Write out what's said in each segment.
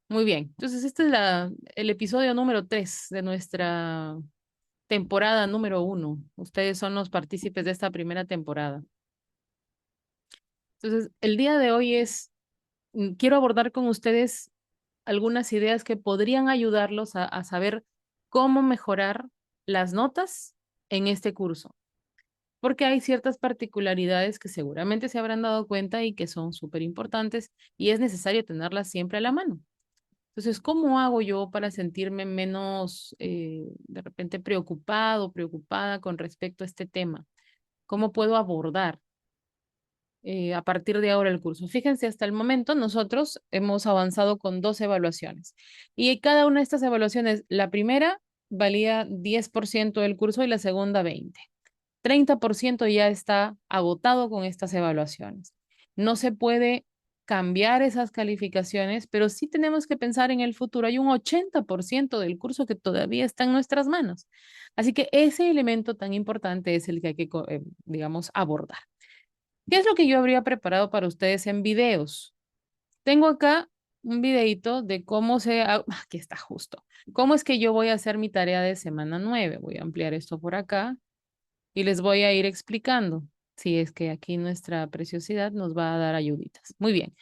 Muy bien. Entonces, este es el episodio número 3 de nuestra temporada número 1. Ustedes son los partícipes de esta primera temporada. Entonces, el día de hoy quiero abordar con ustedes algunas ideas que podrían ayudarlos a saber cómo mejorar las notas en este curso, porque hay ciertas particularidades que seguramente se habrán dado cuenta y que son súper importantes y es necesario tenerlas siempre a la mano. Entonces, ¿cómo hago yo para sentirme menos, de repente, preocupado, preocupada con respecto a este tema? ¿Cómo puedo abordar a partir de ahora el curso? Fíjense, hasta el momento nosotros hemos avanzado con 2 evaluaciones y cada una de estas evaluaciones, la primera valía 10% del curso y la segunda 20%. 30% ya está agotado con estas evaluaciones. No se puede cambiar esas calificaciones, pero sí tenemos que pensar en el futuro. Hay un 80% del curso que todavía está en nuestras manos. Así que ese elemento tan importante es el que hay que, digamos, abordar. ¿Qué es lo que yo habría preparado para ustedes en videos? Tengo acá un videito de cómo aquí está justo. ¿Cómo es que yo voy a hacer mi tarea de semana 9? Voy a ampliar esto por acá y les voy a ir explicando si es que aquí nuestra preciosidad nos va a dar ayuditas. Muy bien.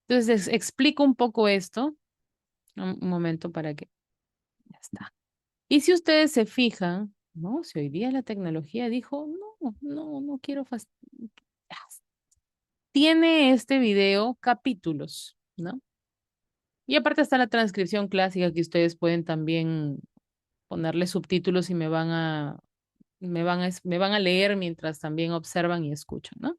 Entonces, explico un poco esto. Un momento para que ya está. Y si ustedes se fijan, ¿no? Si hoy día la tecnología dijo, no quiero tiene este video capítulos, ¿no? Y aparte está la transcripción clásica que ustedes pueden también ponerle subtítulos y me van a leer mientras también observan y escuchan, ¿no?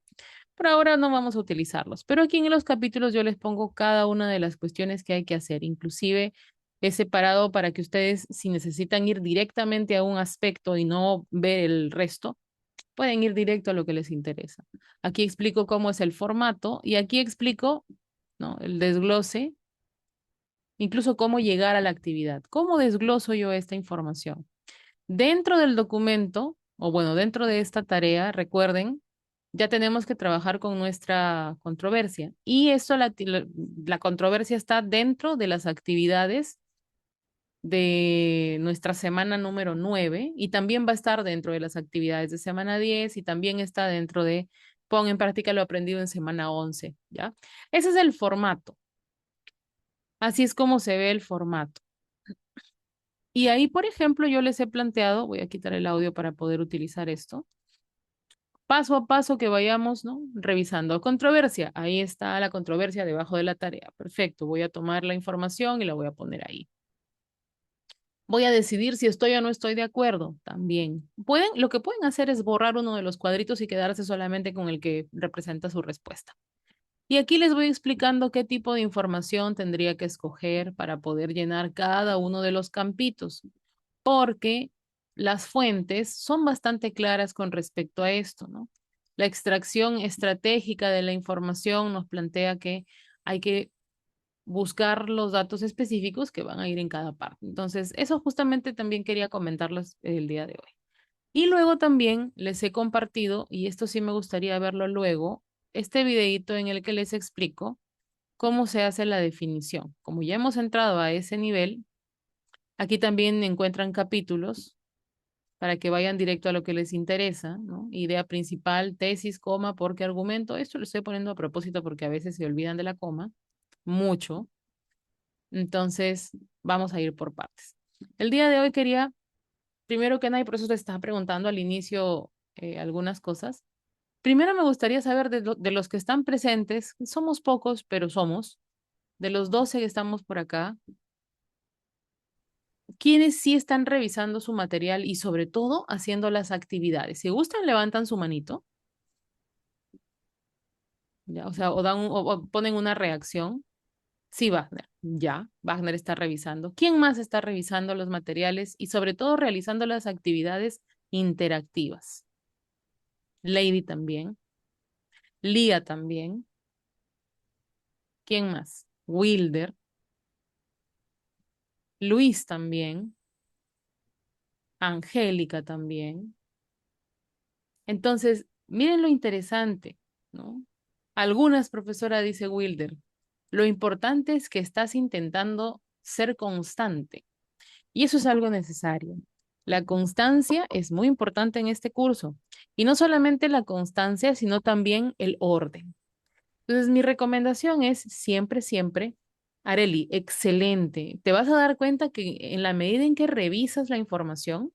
Por ahora no vamos a utilizarlos, pero aquí en los capítulos yo les pongo cada una de las cuestiones que hay que hacer. Inclusive he separado para que ustedes, si necesitan ir directamente a un aspecto y no ver el resto, pueden ir directo a lo que les interesa. Aquí explico cómo es el formato y aquí explico, ¿no? El desglose, incluso cómo llegar a la actividad. ¿Cómo desgloso yo esta información? Dentro del documento, o bueno, dentro de esta tarea, recuerden, ya tenemos que trabajar con nuestra controversia. Y esto, la controversia está dentro de las actividades de nuestra semana número 9 y también va a estar dentro de las actividades de semana 10 y también está dentro de pon en práctica lo aprendido en semana 11, ¿ya? Ese es el formato. Así es como se ve el formato. Y ahí, por ejemplo, yo les he planteado, voy a quitar el audio para poder utilizar esto, paso a paso que vayamos, ¿no? Revisando controversia. Ahí está la controversia debajo de la tarea. Perfecto, voy a tomar la información y la voy a poner ahí. Voy a decidir si estoy o no estoy de acuerdo también. Lo que pueden hacer es borrar uno de los cuadritos y quedarse solamente con el que representa su respuesta. Y aquí les voy explicando qué tipo de información tendría que escoger para poder llenar cada uno de los campitos, porque las fuentes son bastante claras con respecto a esto, ¿no? La extracción estratégica de la información nos plantea que hay que buscar los datos específicos que van a ir en cada parte. Entonces, eso justamente también quería comentarles el día de hoy. Y luego también les he compartido, y esto sí me gustaría verlo luego, este videito en el que les explico cómo se hace la definición. Como ya hemos entrado a ese nivel, aquí también encuentran capítulos para que vayan directo a lo que les interesa, ¿no? Idea principal, tesis, coma, por qué argumento. Esto lo estoy poniendo a propósito porque a veces se olvidan de la coma, mucho. Entonces, vamos a ir por partes. El día de hoy quería, primero que nada, y por eso te estaba preguntando al inicio algunas cosas. Primero me gustaría saber de los que están presentes, somos pocos, pero somos, de los 12 que estamos por acá, ¿quiénes sí están revisando su material y sobre todo haciendo las actividades? Si gustan, levantan su manito, ¿ya? O sea, o ponen una reacción. Sí, Wagner, ya, Wagner está revisando. ¿Quién más está revisando los materiales y sobre todo realizando las actividades interactivas? Lady también, Lía también. ¿Quién más? Wilder, Luis también, Angélica también. Entonces, miren lo interesante, ¿no? Algunas, profesora, dice Wilder. Lo importante es que estás intentando ser constante y eso es algo necesario. La constancia es muy importante en este curso y no solamente la constancia, sino también el orden. Entonces, mi recomendación es siempre, siempre, Areli, excelente. Te vas a dar cuenta que en la medida en que revisas la información,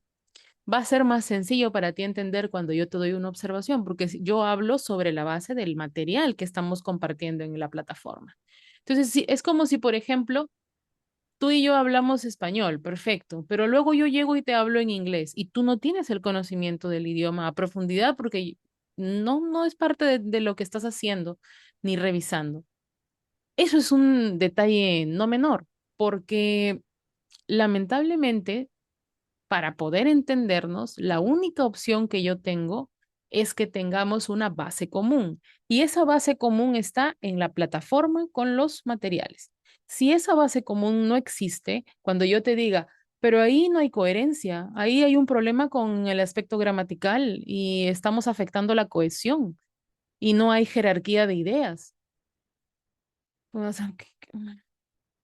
va a ser más sencillo para ti entender cuando yo te doy una observación, porque yo hablo sobre la base del material que estamos compartiendo en la plataforma. Entonces, es como si, por ejemplo, tú y yo hablamos español, perfecto, pero luego yo llego y te hablo en inglés y tú no tienes el conocimiento del idioma a profundidad porque no es parte de lo que estás haciendo ni revisando. Eso es un detalle no menor, porque lamentablemente para poder entendernos, la única opción que yo tengo es que tengamos una base común y esa base común está en la plataforma con los materiales. Si esa base común no existe, cuando yo te diga, pero ahí no hay coherencia, ahí hay un problema con el aspecto gramatical y estamos afectando la cohesión y no hay jerarquía de ideas. Pues,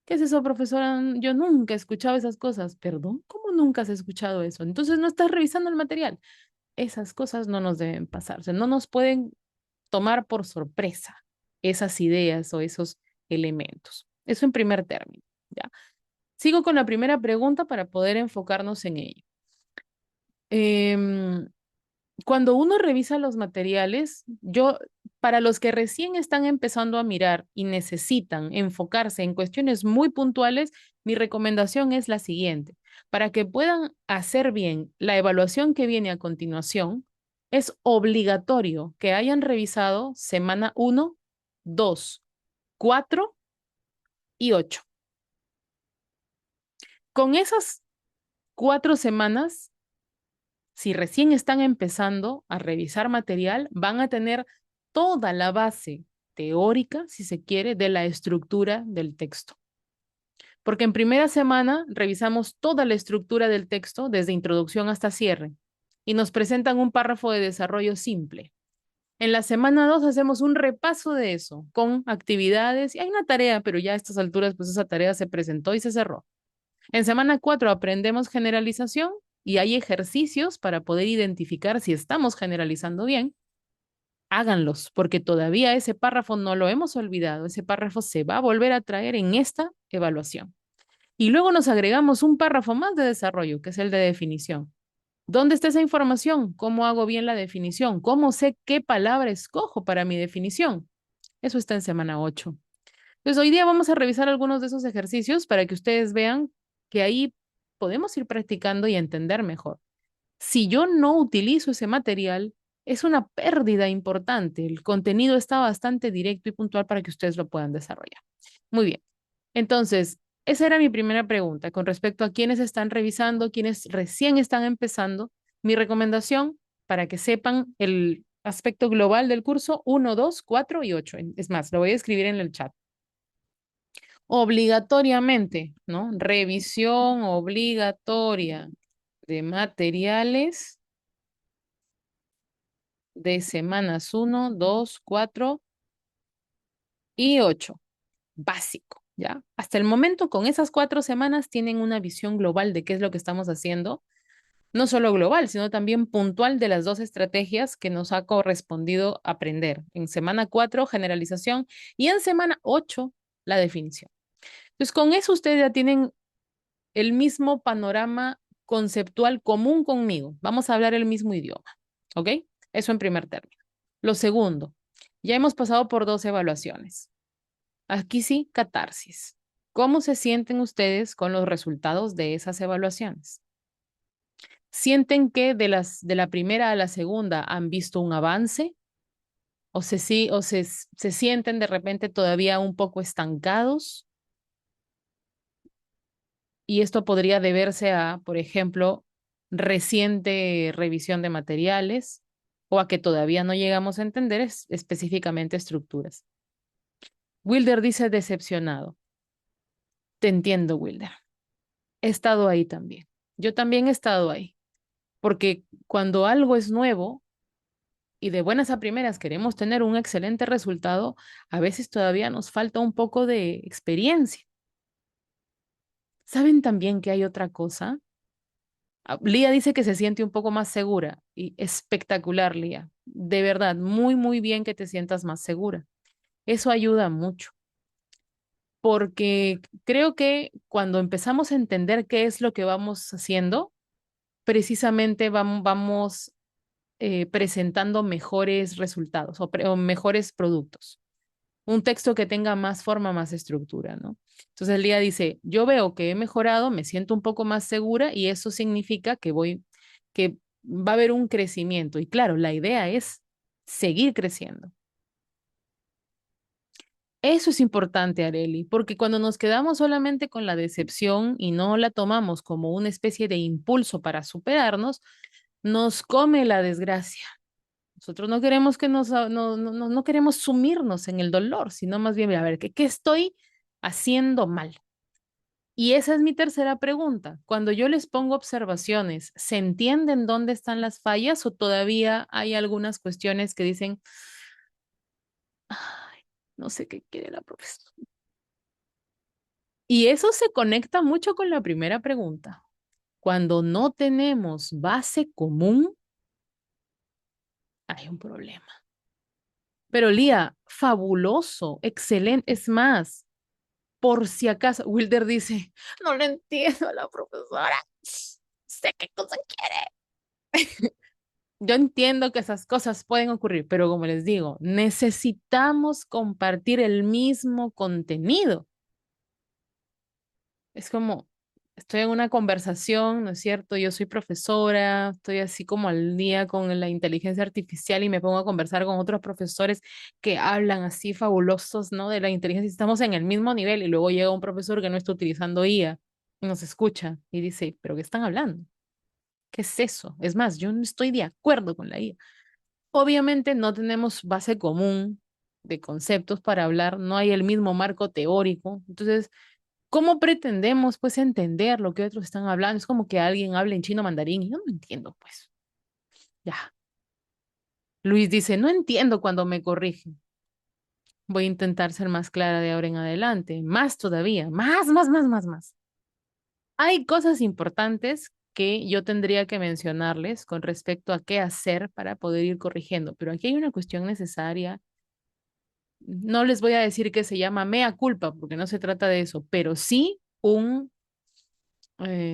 ¿qué es eso, profesora? Yo nunca he escuchado esas cosas. Perdón, ¿cómo nunca has escuchado eso? Entonces no estás revisando el material. Esas cosas no nos deben pasar. O sea, no nos pueden tomar por sorpresa esas ideas o esos elementos. Eso en primer término, ¿ya? Sigo con la primera pregunta para poder enfocarnos en ello. Em, Cuando uno revisa los materiales, para los que recién están empezando a mirar y necesitan enfocarse en cuestiones muy puntuales, mi recomendación es la siguiente. Para que puedan hacer bien la evaluación que viene a continuación, es obligatorio que hayan revisado semana 1, 2, 4 y 8. Con esas 4 semanas, si recién están empezando a revisar material, van a tener toda la base teórica, si se quiere, de la estructura del texto. Porque en primera semana revisamos toda la estructura del texto, desde introducción hasta cierre, y nos presentan un párrafo de desarrollo simple. En la semana 2 hacemos un repaso de eso, con actividades, y hay una tarea, pero ya a estas alturas, pues esa tarea se presentó y se cerró. En semana 4 aprendemos generalización y hay ejercicios para poder identificar si estamos generalizando bien. Háganlos, porque todavía ese párrafo no lo hemos olvidado. Ese párrafo se va a volver a traer en esta evaluación. Y luego nos agregamos un párrafo más de desarrollo, que es el de definición. ¿Dónde está esa información? ¿Cómo hago bien la definición? ¿Cómo sé qué palabra escojo para mi definición? Eso está en semana 8. Entonces, hoy día vamos a revisar algunos de esos ejercicios para que ustedes vean que ahí podemos ir practicando y entender mejor. Si yo no utilizo ese material, es una pérdida importante. El contenido está bastante directo y puntual para que ustedes lo puedan desarrollar. Muy bien. Entonces, esa era mi primera pregunta con respecto a quienes están revisando, quienes recién están empezando. Mi recomendación para que sepan el aspecto global del curso 1, 2, 4 y 8. Es más, lo voy a escribir en el chat. Obligatoriamente, ¿no? Revisión obligatoria de materiales de semanas 1, 2, 4 y 8. Básico, ¿ya? Hasta el momento, con esas 4 semanas, tienen una visión global de qué es lo que estamos haciendo. No solo global, sino también puntual de las dos estrategias que nos ha correspondido aprender. En semana 4, generalización, y en semana 8, la definición. Entonces, con eso ustedes ya tienen el mismo panorama conceptual común conmigo. Vamos a hablar el mismo idioma, ¿ok? Eso en primer término. Lo segundo, ya hemos pasado por 2 evaluaciones. Aquí sí, catarsis. ¿Cómo se sienten ustedes con los resultados de esas evaluaciones? ¿Sienten que de la primera a la segunda han visto un avance? ¿O se sienten de repente todavía un poco estancados? Y esto podría deberse a, por ejemplo, reciente revisión de materiales o a que todavía no llegamos a entender específicamente estructuras. Wilder dice decepcionado. Te entiendo, Wilder. He estado ahí también. Yo también he estado ahí, porque cuando algo es nuevo, y de buenas a primeras queremos tener un excelente resultado, a veces todavía nos falta un poco de experiencia. ¿Saben también que hay otra cosa? Lía dice que se siente un poco más segura y espectacular, Lía. De verdad, muy, muy bien que te sientas más segura. Eso ayuda mucho, porque creo que cuando empezamos a entender qué es lo que vamos haciendo, precisamente vamos presentando mejores resultados o mejores productos. Un texto que tenga más forma, más estructura, ¿no? Entonces el día dice, yo veo que he mejorado, me siento un poco más segura y eso significa que va a haber un crecimiento. Y claro, la idea es seguir creciendo. Eso es importante, Areli, porque cuando nos quedamos solamente con la decepción y no la tomamos como una especie de impulso para superarnos, nos come la desgracia. Nosotros no queremos que no queremos sumirnos en el dolor, sino más bien, a ver, ¿qué estoy haciendo mal? Y esa es mi tercera pregunta. Cuando yo les pongo observaciones, ¿se entienden dónde están las fallas o todavía hay algunas cuestiones que dicen, ay, no sé qué quiere la profesora? Y eso se conecta mucho con la primera pregunta. Cuando no tenemos base común, hay un problema. Pero Lía, fabuloso, excelente. Es más, por si acaso, Wilder dice, no le entiendo a la profesora, sé qué cosa quiere. Yo entiendo que esas cosas pueden ocurrir, pero como les digo, necesitamos compartir el mismo contenido. Es como, estoy en una conversación, ¿no es cierto? Yo soy profesora, estoy así como al día con la inteligencia artificial y me pongo a conversar con otros profesores que hablan así fabulosos, ¿no? De la inteligencia. Estamos en el mismo nivel y luego llega un profesor que no está utilizando IA y nos escucha y dice, ¿pero qué están hablando? ¿Qué es eso? Es más, yo no estoy de acuerdo con la IA. Obviamente no tenemos base común de conceptos para hablar, no hay el mismo marco teórico. Entonces, ¿cómo pretendemos pues entender lo que otros están hablando? Es como que alguien hable en chino mandarín y yo no entiendo, pues. Ya. Luis dice, no entiendo cuando me corrigen. Voy a intentar ser más clara de ahora en adelante. Más todavía. Más. Hay cosas importantes que yo tendría que mencionarles con respecto a qué hacer para poder ir corrigiendo, pero aquí hay una cuestión necesaria. No les voy a decir que se llama mea culpa, porque no se trata de eso, pero sí un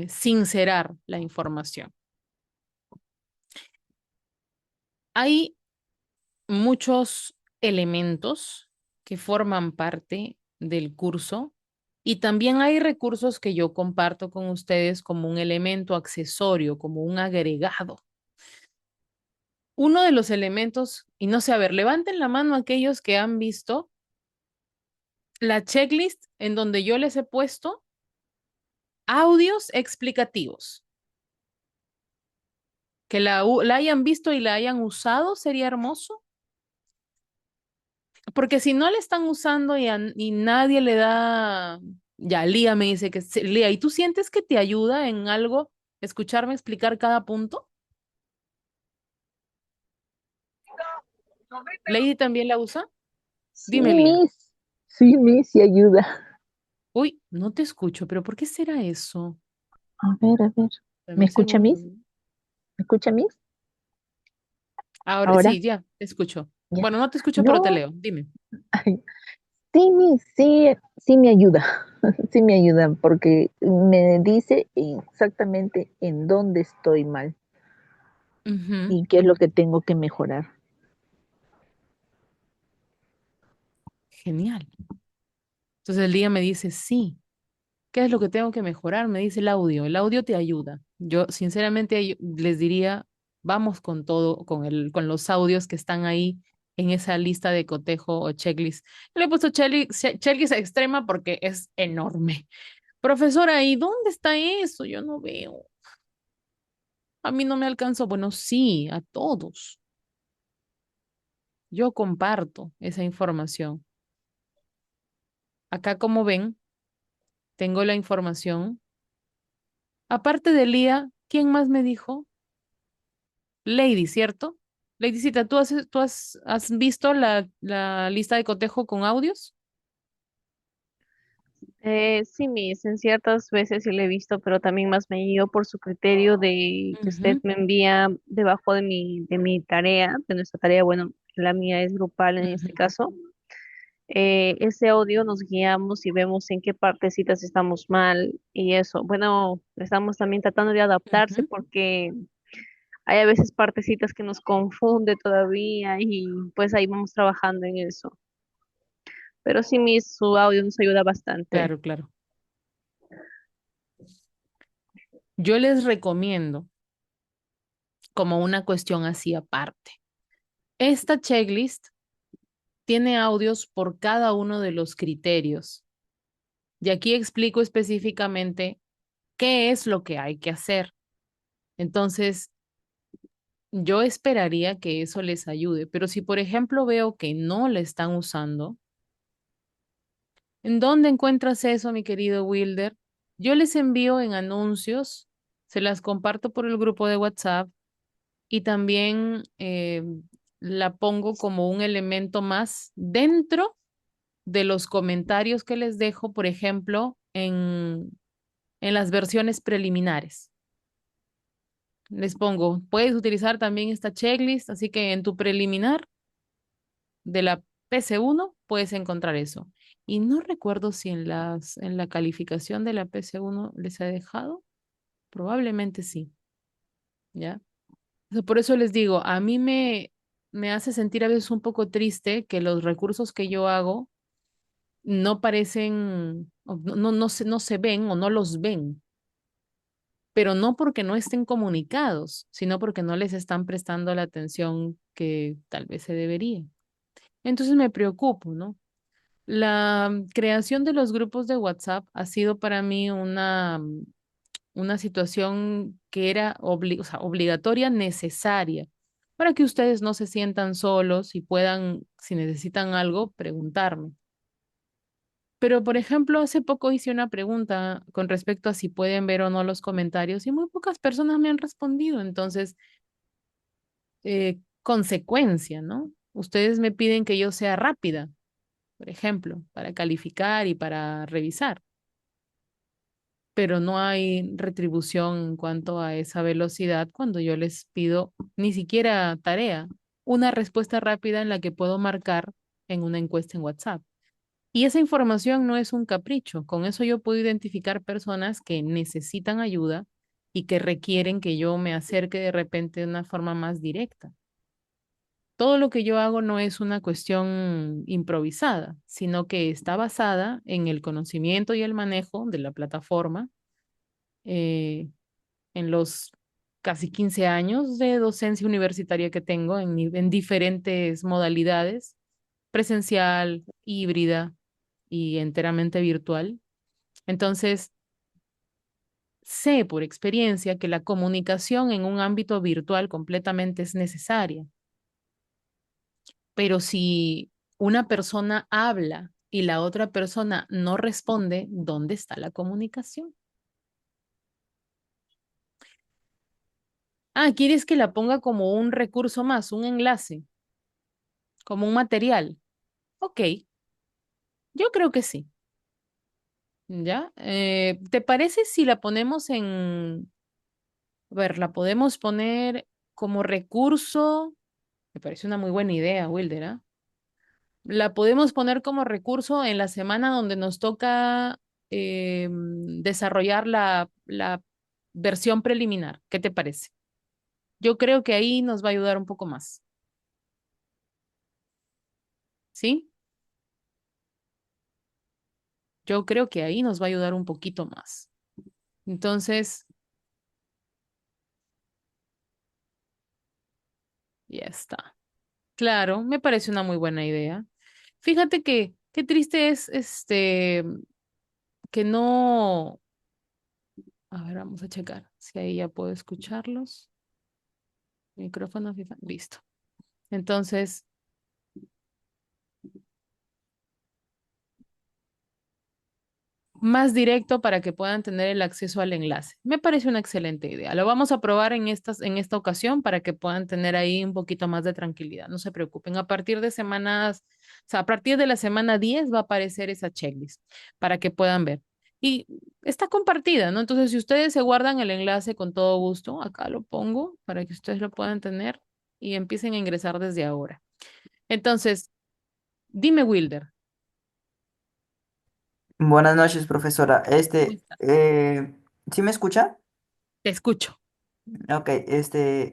sincerar la información. Hay muchos elementos que forman parte del curso y también hay recursos que yo comparto con ustedes como un elemento accesorio, como un agregado. Uno de los elementos, y no sé, a ver, levanten la mano aquellos que han visto la checklist en donde yo les he puesto audios explicativos. Que la hayan visto y la hayan usado sería hermoso. Porque si no le están usando y nadie le da, ya Lía me dice que Lía, ¿y tú sientes que te ayuda en algo escucharme explicar cada punto? ¿Lady también la usa? Sí, Dime, Lía. Miss, sí, Miss, sí ayuda. Uy, no te escucho, pero ¿por qué será eso? A ver, Dame ¿me un escucha, segundo. Miss? ¿Me escucha, Miss? Ahora Ahora, sí, ya, te escucho. ya. Bueno, no te escucho, pero te No, leo. Dime. ay, sí, Miss, sí, sí me ayuda, sí me ayuda porque me dice exactamente en dónde estoy mal Ujú. y qué es lo que tengo que mejorar. Genial. Entonces el día me dice, sí. ¿Qué es lo que tengo que mejorar? Me dice el audio. El audio te ayuda. Yo, sinceramente, les diría, vamos con todo, con los audios que están ahí en esa lista de cotejo o checklist. Yo le he puesto checklist extrema porque es enorme. Profesora, ¿y dónde está eso? Yo no veo. A mí no me alcanzó. Bueno, sí, a todos. Yo comparto esa información. Acá, como ven, tengo la información. Aparte de Lía, ¿quién más me dijo? Lady, ¿cierto? Lady, ¿tú has visto la lista de cotejo con audios? Sí, en ciertas veces sí le he visto, pero también más me guío por su criterio de que usted Ujú, me envía debajo de mi tarea, de nuestra tarea, bueno, la mía es grupal en este ujú, caso. Ese audio nos guiamos y vemos en qué partecitas estamos mal y eso. Bueno, estamos también tratando de adaptarse ujú. porque hay a veces partecitas que nos confunde todavía y pues ahí vamos trabajando en eso. Pero sí, su audio nos ayuda bastante. Claro, claro. Yo les recomiendo como una cuestión así aparte. Esta checklist tiene audios por cada uno de los criterios. Y aquí explico específicamente qué es lo que hay que hacer. Entonces, yo esperaría que eso les ayude, pero si por ejemplo veo que no le están usando, ¿en dónde encuentras eso, mi querido Wilder? Yo les envío en anuncios, se las comparto por el grupo de WhatsApp y también la pongo como un elemento más dentro de los comentarios que les dejo, por ejemplo, en las versiones preliminares. Les pongo, puedes utilizar también esta checklist, así que en tu preliminar de la PC1 puedes encontrar eso. Y no recuerdo si en la calificación de la PC1 les he dejado, probablemente sí, ¿ya? O sea, por eso les digo, me hace sentir a veces un poco triste que los recursos que yo hago no parecen, no se ven o no los ven, pero no porque no estén comunicados, sino porque no les están prestando la atención que tal vez se debería. Entonces me preocupo, ¿no? La creación de los grupos de WhatsApp ha sido para mí una situación que era o sea, obligatoria, necesaria, para que ustedes no se sientan solos y puedan, si necesitan algo, preguntarme. Pero, por ejemplo, hace poco hice una pregunta con respecto a si pueden ver o no los comentarios y muy pocas personas me han respondido. Entonces, consecuencia, ¿no? Ustedes me piden que yo sea rápida, por ejemplo, para calificar y para revisar, pero no hay retribución en cuanto a esa velocidad cuando yo les pido ni siquiera tarea, una respuesta rápida en la que puedo marcar en una encuesta en WhatsApp. Y esa información no es un capricho. Con eso yo puedo identificar personas que necesitan ayuda y que requieren que yo me acerque de repente de una forma más directa. Todo lo que yo hago no es una cuestión improvisada, sino que está basada en el conocimiento y el manejo de la plataforma, eh, en los casi 15 años de docencia universitaria que tengo en diferentes modalidades, presencial, híbrida y enteramente virtual. Entonces, sé por experiencia que la comunicación en un ámbito virtual completamente es necesaria, pero si una persona habla y la otra persona no responde, ¿dónde está la comunicación? Ah, ¿quieres que la ponga como un recurso más, un enlace, como un material? Ok, yo creo que sí. ¿Ya? ¿Te parece si la ponemos a ver, la podemos poner como recurso? Me parece una muy buena idea, Wilder, ¿ah? La podemos poner como recurso en la semana donde nos toca desarrollar la versión preliminar. ¿Qué te parece? Yo creo que ahí nos va a ayudar un poco más. ¿Sí? Yo creo que ahí nos va a ayudar un poquito más. Entonces, ya está. Claro, me parece una muy buena idea. Fíjate que qué triste es que no. A ver, vamos a checar si ahí ya puedo escucharlos. Micrófono, listo. Entonces, más directo para que puedan tener el acceso al enlace. Me parece una excelente idea. Lo vamos a probar en esta ocasión para que puedan tener ahí un poquito más de tranquilidad. No se preocupen. A partir de semanas, o sea, a partir de la semana 10 va a aparecer esa checklist para que puedan ver. Y está compartida, ¿no? Entonces, si ustedes se guardan el enlace con todo gusto, acá lo pongo para que ustedes lo puedan tener y empiecen a ingresar desde ahora. Entonces, dime, Wilder, Buenas noches, profesora. ¿cómo estás? ¿Sí me escucha? Te escucho. Ok,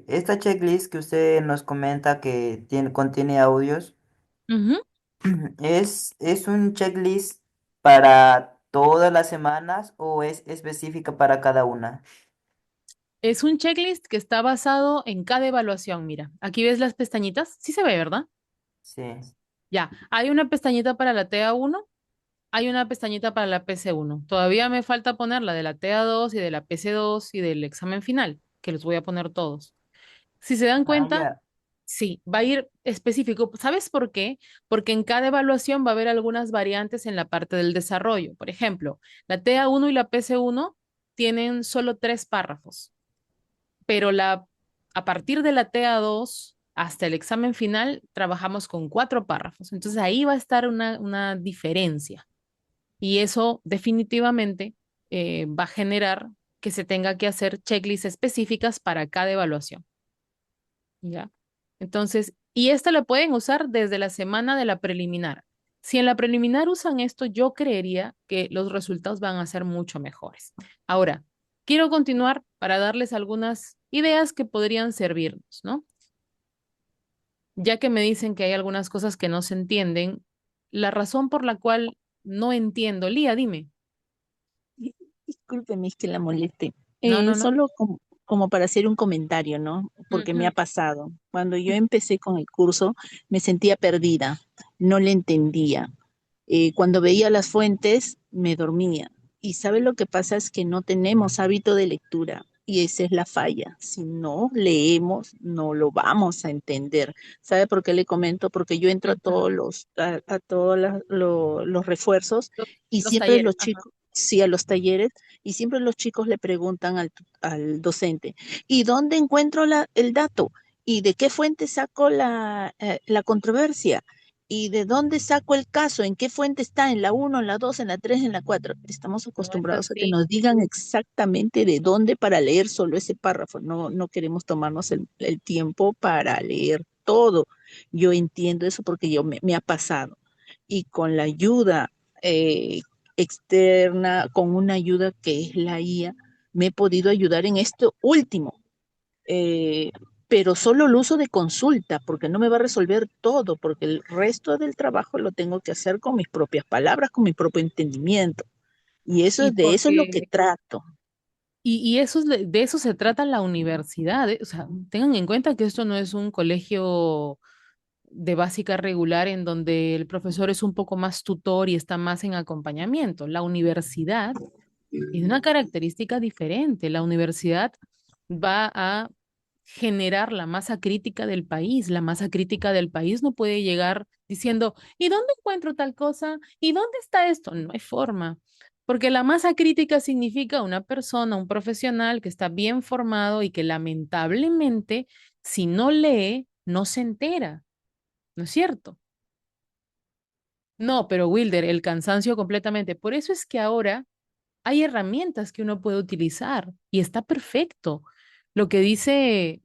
esta checklist que usted nos comenta que contiene audios, Ujú. ¿es un checklist para todas las semanas o es específica para cada una? Es un checklist que está basado en cada evaluación. Mira, aquí ves las pestañitas. Sí se ve, ¿verdad? Sí. Ya, hay una pestañita para la TA1, hay una pestañita para la PC1. Todavía me falta poner la de la TA2 y de la PC2 y del examen final, que los voy a poner todos. Si se dan Ah, cuenta, ya. sí, va a ir específico. ¿Sabes por qué? Porque en cada evaluación va a haber algunas variantes en la parte del desarrollo. Por ejemplo, la TA1 y la PC1 tienen solo 3 párrafos, pero a partir de la TA2 hasta el examen final trabajamos con 4 párrafos. Entonces ahí va a estar una diferencia y eso definitivamente va a generar que se tenga que hacer checklists específicas para cada evaluación, ¿ya? Entonces, y esta la pueden usar desde la semana de la preliminar. Si en la preliminar usan esto, yo creería que los resultados van a ser mucho mejores. Ahora, quiero continuar para darles algunas ideas que podrían servirnos, ¿no? Ya que me dicen que hay algunas cosas que no se entienden, la razón por la cual no entiendo, Lía, dime. Discúlpeme, es que la moleste. No, no, no. Solo como para hacer un comentario, ¿no? Porque me Ujú. ha pasado. Cuando yo empecé con el curso, me sentía perdida, no le entendía. Cuando veía las fuentes, me dormía. Y sabe lo que pasa es que no tenemos hábito de lectura. Y esa es la falla. Si no leemos, no lo vamos a entender. ¿Sabe por qué le comento? Porque yo entro a Ujú. a todos los refuerzos Los, y los siempre talleres, los ajá. chicos, sí, a los talleres, y siempre los chicos le preguntan al docente, ¿y dónde encuentro el dato? ¿Y de qué fuente saco la controversia? ¿Y de dónde saco el caso? ¿En qué fuente está? ¿En la uno, en la 2, en la 3, en la 4? Estamos No es acostumbrados a que así. nos digan exactamente de dónde para leer solo ese párrafo. No, no queremos tomarnos el tiempo para leer todo. Yo entiendo eso porque me ha pasado. Y con la ayuda eh, externa, con una ayuda que es la IA, me he podido ayudar en esto último, eh, pero solo el uso de consulta, porque no me va a resolver todo, porque el resto del trabajo lo tengo que hacer con mis propias palabras, con mi propio entendimiento. Y Y de eso es lo que porque trato. y eso de eso se trata la universidad, ¿eh? O sea, tengan en cuenta que esto no es un colegio de básica regular en donde el profesor es un poco más tutor y está más en acompañamiento. La universidad tiene una característica diferente. La universidad va a generar la masa crítica del país. La masa crítica del país no puede llegar diciendo, ¿y dónde encuentro tal cosa? ¿Y dónde está esto? No hay forma. Porque la masa crítica significa una persona, un profesional que está bien formado y que lamentablemente, si no lee, no se entera. ¿No es cierto? No, pero Wilder, el cansancio completamente. Por eso es que ahora hay herramientas que uno puede utilizar y está perfecto. Lo que dice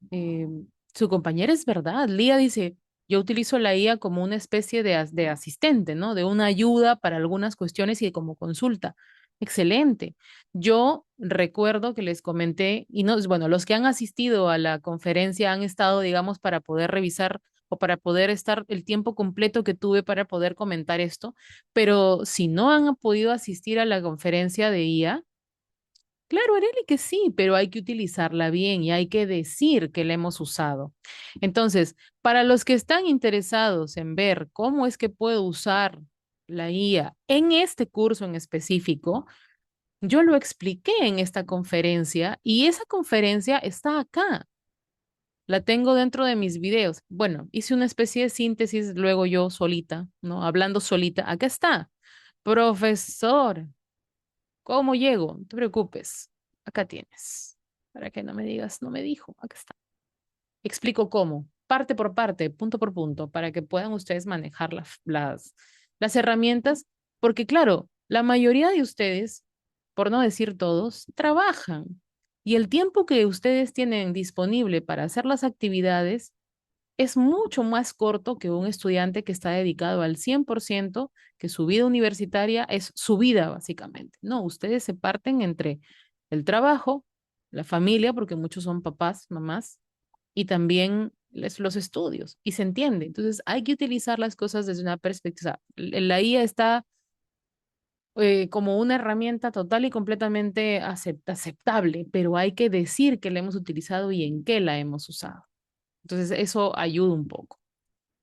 su compañera es verdad. Lía dice, yo utilizo la IA como una especie de asistente, ¿no? De una ayuda para algunas cuestiones y como consulta. Excelente. Yo recuerdo que les comenté, y no, bueno, los que han asistido a la conferencia han estado, digamos, para poder revisar o para poder estar el tiempo completo que tuve para poder comentar esto, pero si no han podido asistir a la conferencia de IA, claro, Areli, que sí, pero hay que utilizarla bien y hay que decir que la hemos usado. Entonces, para los que están interesados en ver cómo es que puedo usar la IA en este curso en específico, yo lo expliqué en esta conferencia y esa conferencia está acá. La tengo dentro de mis videos. Bueno, hice una especie de síntesis luego yo solita, ¿no? Hablando solita. Acá está. Profesor. ¿Cómo llego? No te preocupes. Acá tienes. Para que no me digas, no me dijo. Acá está. Explico cómo, parte por parte, punto por punto, para que puedan ustedes manejar las herramientas, porque claro, la mayoría de ustedes, por no decir todos, trabajan y el tiempo que ustedes tienen disponible para hacer las actividades es mucho más corto que un estudiante que está dedicado al 100%, que su vida universitaria es su vida, básicamente. No, ustedes se parten entre el trabajo, la familia, porque muchos son papás, mamás, y también los estudios, y se entiende. Entonces, hay que utilizar las cosas desde una perspectiva. La IA está como una herramienta total y completamente aceptable, pero hay que decir que la hemos utilizado y en qué la hemos usado. Entonces, eso ayuda un poco.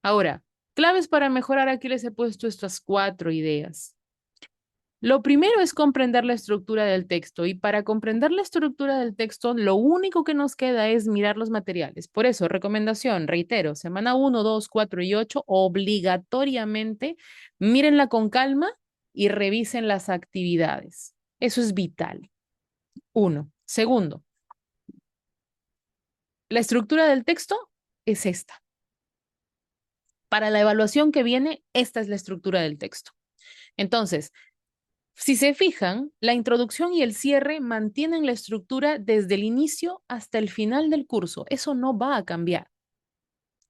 Ahora, claves para mejorar, aquí les he puesto estas 4 ideas. Lo primero es comprender la estructura del texto y para comprender la estructura del texto, lo único que nos queda es mirar los materiales. Por eso, recomendación, reitero, semana 1, 2, 4 y 8, obligatoriamente mírenla con calma y revisen las actividades. Eso es vital. Uno. Segundo, la estructura del texto es esta. Para la evaluación que viene, esta es la estructura del texto. Entonces, si se fijan, la introducción y el cierre mantienen la estructura desde el inicio hasta el final del curso. Eso no va a cambiar,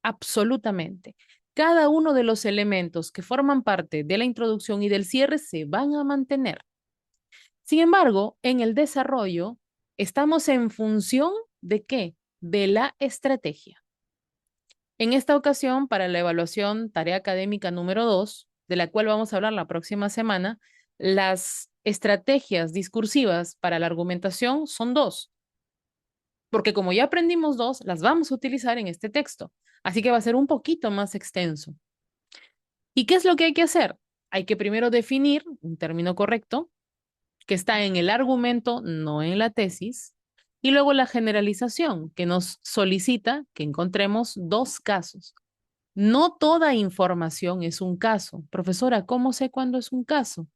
absolutamente. Cada uno de los elementos que forman parte de la introducción y del cierre se van a mantener. Sin embargo, en el desarrollo, estamos en función de ¿qué? De la estrategia. En esta ocasión, para la evaluación tarea académica número 2, de la cual vamos a hablar la próxima semana, las estrategias discursivas para la argumentación son 2, porque como ya aprendimos 2, las vamos a utilizar en este texto, así que va a ser un poquito más extenso. ¿Y qué es lo que hay que hacer? Hay que primero definir un término correcto que está en el argumento, no en la tesis, y luego la generalización, que nos solicita que encontremos 2 casos. No toda información es un caso. Profesora, ¿cómo sé cuándo es un caso?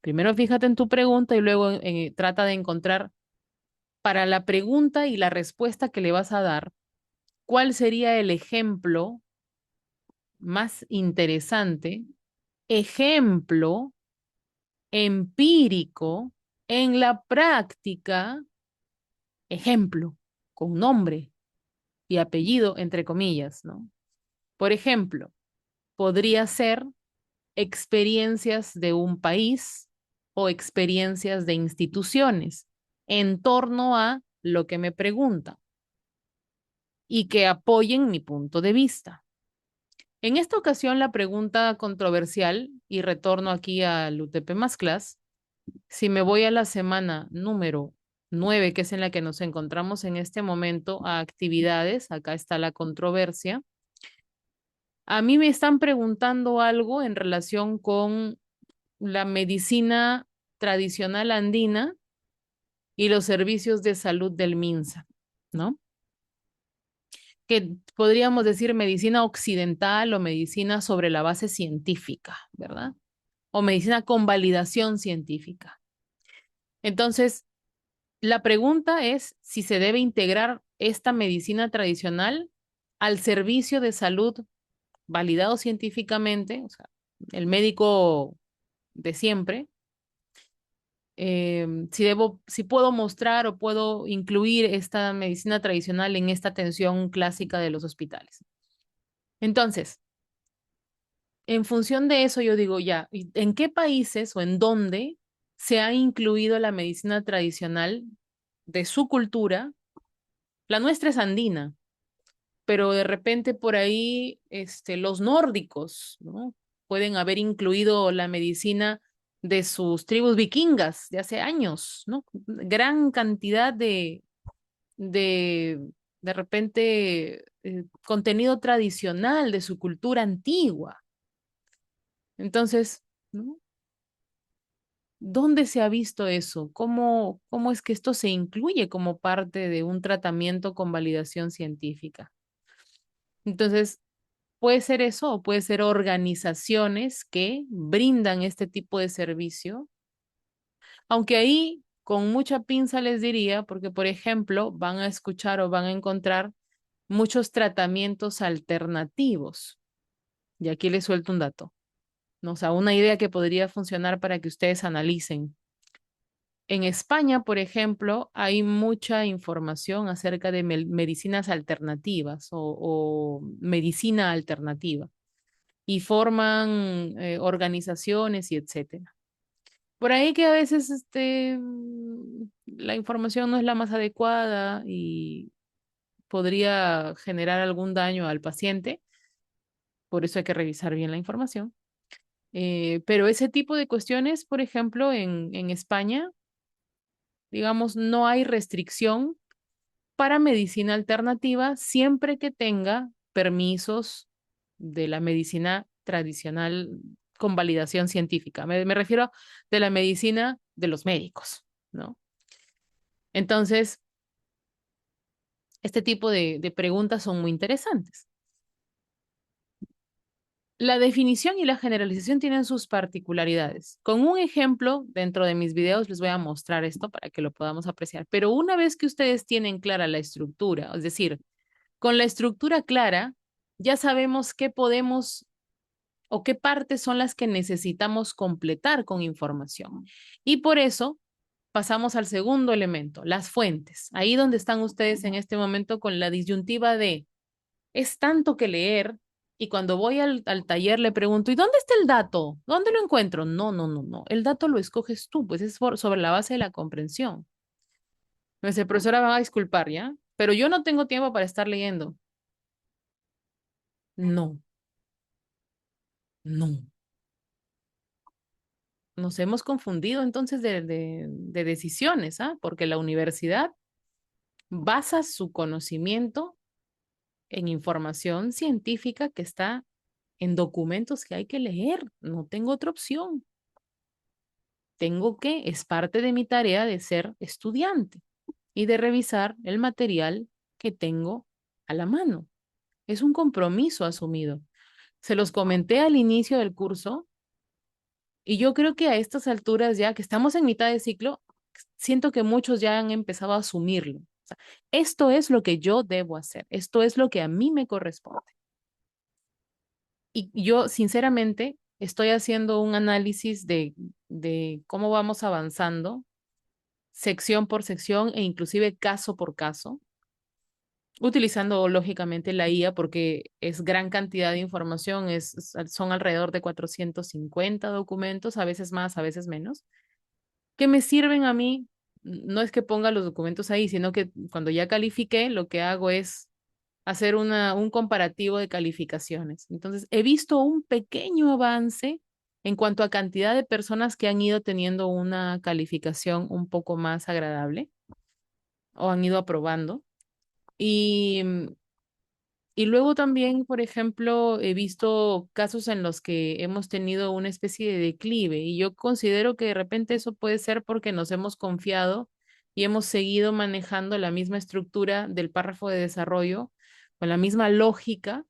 Primero fíjate en tu pregunta y luego trata de encontrar para la pregunta y la respuesta que le vas a dar, cuál sería el ejemplo más interesante, ejemplo empírico en la práctica, ejemplo con nombre y apellido, entre comillas, ¿no? Por ejemplo, podría ser experiencias de un país o experiencias de instituciones en torno a lo que me preguntan y que apoyen mi punto de vista. En esta ocasión, la pregunta controversial, y retorno aquí al UTP más class, si me voy a la semana número 9, que es en la que nos encontramos en este momento, a actividades, acá está la controversia. A mí me están preguntando algo en relación con la medicina tradicional andina y los servicios de salud del MINSA, ¿no? Que podríamos decir medicina occidental o medicina sobre la base científica, ¿verdad? O medicina con validación científica. Entonces, la pregunta es si se debe integrar esta medicina tradicional al servicio de salud validado científicamente, o sea, el médico de siempre, si puedo mostrar o puedo incluir esta medicina tradicional en esta atención clásica de los hospitales. Entonces, en función de eso, yo digo ya, ¿en qué países o en dónde se ha incluido la medicina tradicional de su cultura? La nuestra es andina, pero de repente por ahí los nórdicos, ¿no? Pueden haber incluido la medicina de sus tribus vikingas de hace años, ¿no? Gran cantidad de, de repente, contenido tradicional de su cultura antigua. Entonces, ¿no? ¿Dónde se ha visto eso? ¿Cómo es que esto se incluye como parte de un tratamiento con validación científica? Entonces, puede ser eso o puede ser organizaciones que brindan este tipo de servicio. Aunque ahí con mucha pinza les diría, porque por ejemplo van a escuchar o van a encontrar muchos tratamientos alternativos. Y aquí les suelto un dato, ¿no? O sea, una idea que podría funcionar para que ustedes analicen. En España, por ejemplo, hay mucha información acerca de medicinas alternativas o medicina alternativa y forman organizaciones y etcétera. Por ahí que a veces la información no es la más adecuada y podría generar algún daño al paciente, por eso hay que revisar bien la información. Pero ese tipo de cuestiones, por ejemplo, en España, digamos, no hay restricción para medicina alternativa siempre que tenga permisos de la medicina tradicional con validación científica. Me refiero de la medicina de los médicos, ¿no? Entonces, este tipo de preguntas son muy interesantes. La definición y la generalización tienen sus particularidades. Con un ejemplo, dentro de mis videos les voy a mostrar esto para que lo podamos apreciar. Pero una vez que ustedes tienen clara la estructura, es decir, con la estructura clara, ya sabemos qué podemos o qué partes son las que necesitamos completar con información. Y por eso pasamos al segundo elemento, las fuentes. Ahí donde están ustedes en este momento con la disyuntiva de es tanto que leer y cuando voy al taller le pregunto, ¿y dónde está el dato? ¿Dónde lo encuentro? No, no, no, no. El dato lo escoges tú, pues es sobre la base de la comprensión. Nuestra profesora va a disculpar, ¿ya? Pero yo no tengo tiempo para estar leyendo. No, no. Nos hemos confundido entonces de decisiones, ¿ah? Porque la universidad basa su conocimiento en información científica que está en documentos que hay que leer. No tengo otra opción. Es parte de mi tarea de ser estudiante y de revisar el material que tengo a la mano. Es un compromiso asumido. Se los comenté al inicio del curso y yo creo que a estas alturas ya que estamos en mitad de ciclo, siento que muchos ya han empezado a asumirlo. O sea, esto es lo que yo debo hacer, esto es lo que a mí me corresponde. Y yo, sinceramente, estoy haciendo un análisis de cómo vamos avanzando, sección por sección e inclusive caso por caso, utilizando lógicamente la IA porque es gran cantidad de información, son alrededor de 450 documentos, a veces más, a veces menos que me sirven a mí. No es que ponga los documentos ahí, sino que cuando ya califiqué, lo que hago es hacer un comparativo de calificaciones. Entonces, he visto un pequeño avance en cuanto a cantidad de personas que han ido teniendo una calificación un poco más agradable o han ido aprobando. Y y luego también, por ejemplo, he visto casos en los que hemos tenido una especie de declive y yo considero que de repente eso puede ser porque nos hemos confiado y hemos seguido manejando la misma estructura del párrafo de desarrollo con la misma lógica,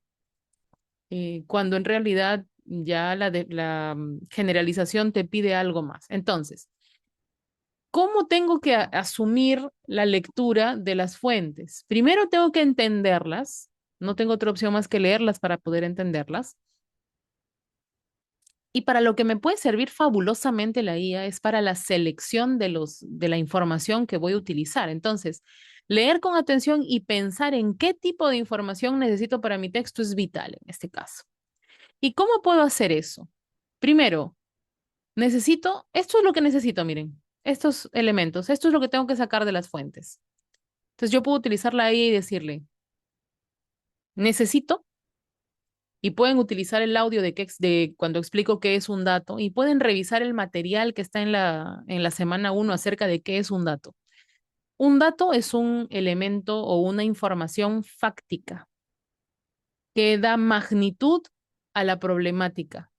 cuando en realidad ya la generalización te pide algo más. Entonces, ¿cómo tengo que asumir la lectura de las fuentes? Primero tengo que entenderlas, no tengo otra opción más que leerlas para poder entenderlas. Y para lo que me puede servir fabulosamente la IA es para la selección de la información que voy a utilizar. Entonces, leer con atención y pensar en qué tipo de información necesito para mi texto es vital en este caso. ¿Y cómo puedo hacer eso? Primero, esto es lo que necesito, miren, estos elementos, esto es lo que tengo que sacar de las fuentes. Entonces yo puedo utilizarla ahí y decirle, necesito, y pueden utilizar el audio de cuando explico qué es un dato, y pueden revisar el material que está en la semana uno acerca de qué es un dato. Un dato es un elemento o una información fáctica que da magnitud a la problemática,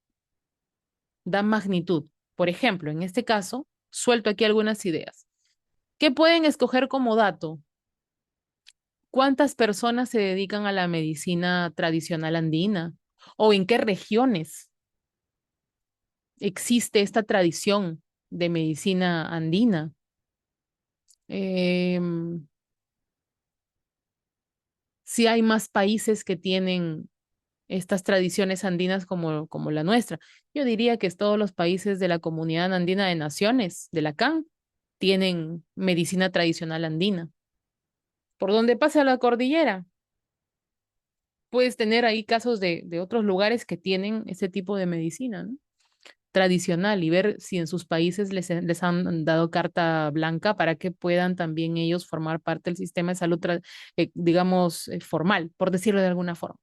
da magnitud. Por ejemplo, en este caso, suelto aquí algunas ideas. ¿Qué pueden escoger como dato? ¿Cuántas personas se dedican a la medicina tradicional andina? ¿O en qué regiones existe esta tradición? de medicina andina. Em, si hay más países que tienen estas tradiciones andinas como la nuestra. Yo diría que todos los países de la Comunidad Andina de Naciones, de la CAN, tienen medicina tradicional andina. Por donde pasa la cordillera, puedes tener ahí casos de otros lugares que tienen ese tipo de medicina, ¿no? Tradicional y ver si en sus países les han dado carta blanca para que puedan también ellos formar parte del sistema de salud, digamos, formal, por decirlo de alguna forma.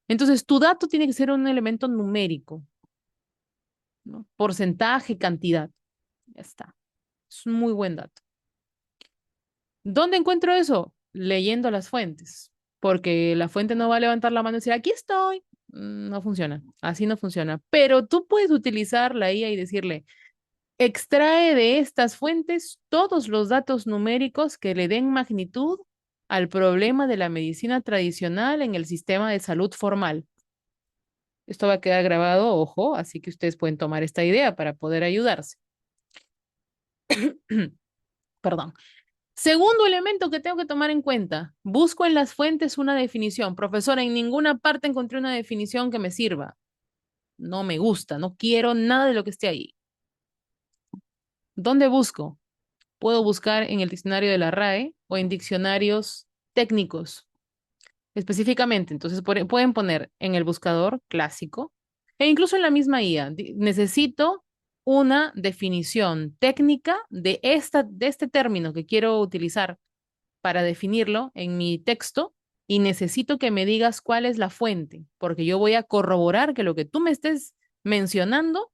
Entonces, tu dato tiene que ser un elemento numérico, ¿no? Porcentaje, cantidad. Ya está. Es un muy buen dato. ¿Dónde encuentro eso? Leyendo las fuentes, porque la fuente no va a levantar la mano y decir, aquí estoy. No funciona, así no funciona. Pero tú puedes utilizar la IA y decirle, extrae de estas fuentes todos los datos numéricos que le den magnitud al problema de la medicina tradicional en el sistema de salud formal. Esto va a quedar grabado, ojo, así que ustedes pueden tomar esta idea para poder ayudarse. Perdón. Segundo elemento que tengo que tomar en cuenta, busco en las fuentes una definición. Profesora, en ninguna parte encontré una definición que me sirva. No me gusta, no quiero nada de lo que esté ahí. ¿Dónde busco? Puedo buscar en el diccionario de la RAE o en diccionarios técnicos específicamente. Entonces pueden poner en el buscador clásico e incluso en la misma IA. Necesito una definición técnica de este término que quiero utilizar para definirlo en mi texto y necesito que me digas cuál es la fuente, porque yo voy a corroborar que lo que tú me estés mencionando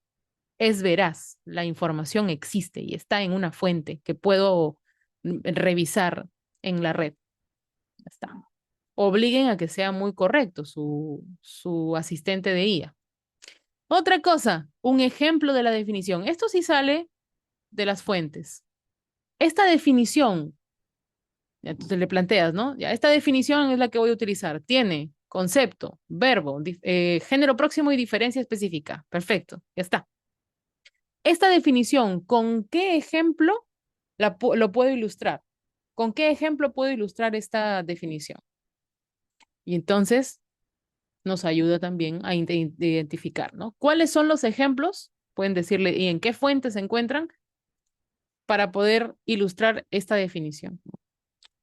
es veraz. La información existe y está en una fuente que puedo revisar en la red. Ya está. Obliguen a que sea muy correcto su asistente de IA. Otra cosa, un ejemplo de la definición. Esto sí sale de las fuentes. Esta definición, entonces le planteas, ¿no? Ya, esta definición es la que voy a utilizar. Tiene concepto, verbo, género próximo y diferencia específica. Perfecto, ya está. Esta definición, ¿con qué ejemplo lo puedo ilustrar? ¿Con qué ejemplo puedo ilustrar esta definición? Y entonces nos ayuda también a identificar, ¿no? ¿Cuáles son los ejemplos? Pueden decirle, ¿y en qué fuentes se encuentran para poder ilustrar esta definición?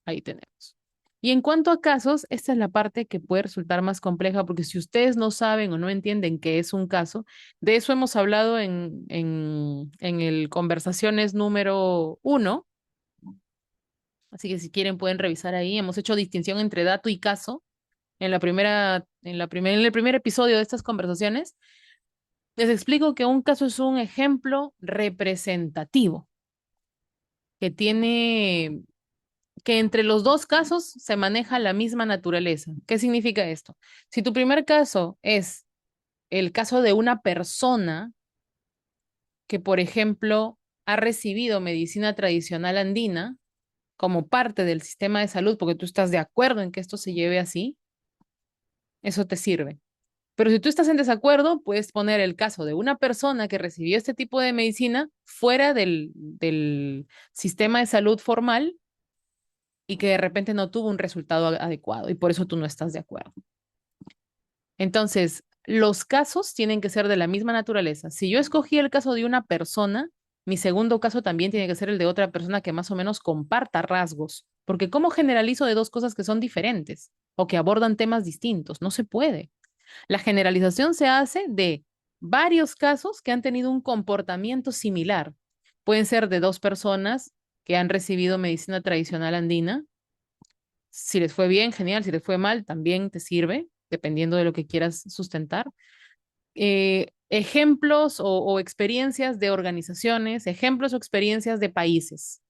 Ahí tenemos. Y en cuanto a casos, esta es la parte que puede resultar más compleja porque si ustedes no saben o no entienden qué es un caso, de eso hemos hablado en el conversaciones número 1. Así que si quieren pueden revisar ahí. Hemos hecho distinción entre dato y caso en el primer episodio de estas conversaciones. Les explico que un caso es un ejemplo representativo que tiene que entre los dos casos se maneja la misma naturaleza. ¿Qué significa esto? Si tu primer caso es el caso de una persona que, por ejemplo, ha recibido medicina tradicional andina como parte del sistema de salud, porque tú estás de acuerdo en que esto se lleve así, eso te sirve. Pero si tú estás en desacuerdo, puedes poner el caso de una persona que recibió este tipo de medicina fuera del sistema de salud formal y que de repente no tuvo un resultado adecuado y por eso tú no estás de acuerdo. Entonces, los casos tienen que ser de la misma naturaleza. Si yo escogí el caso de una persona, mi segundo caso también tiene que ser el de otra persona que más o menos comparta rasgos, porque ¿cómo generalizo de dos cosas que son diferentes o que abordan temas distintos? No se puede. La generalización se hace de varios casos que han tenido un comportamiento similar. Pueden ser de dos personas que han recibido medicina tradicional andina. Si les fue bien, genial. Si les fue mal, también te sirve, dependiendo de lo que quieras sustentar. Ejemplos o experiencias de organizaciones, ejemplos o experiencias de países.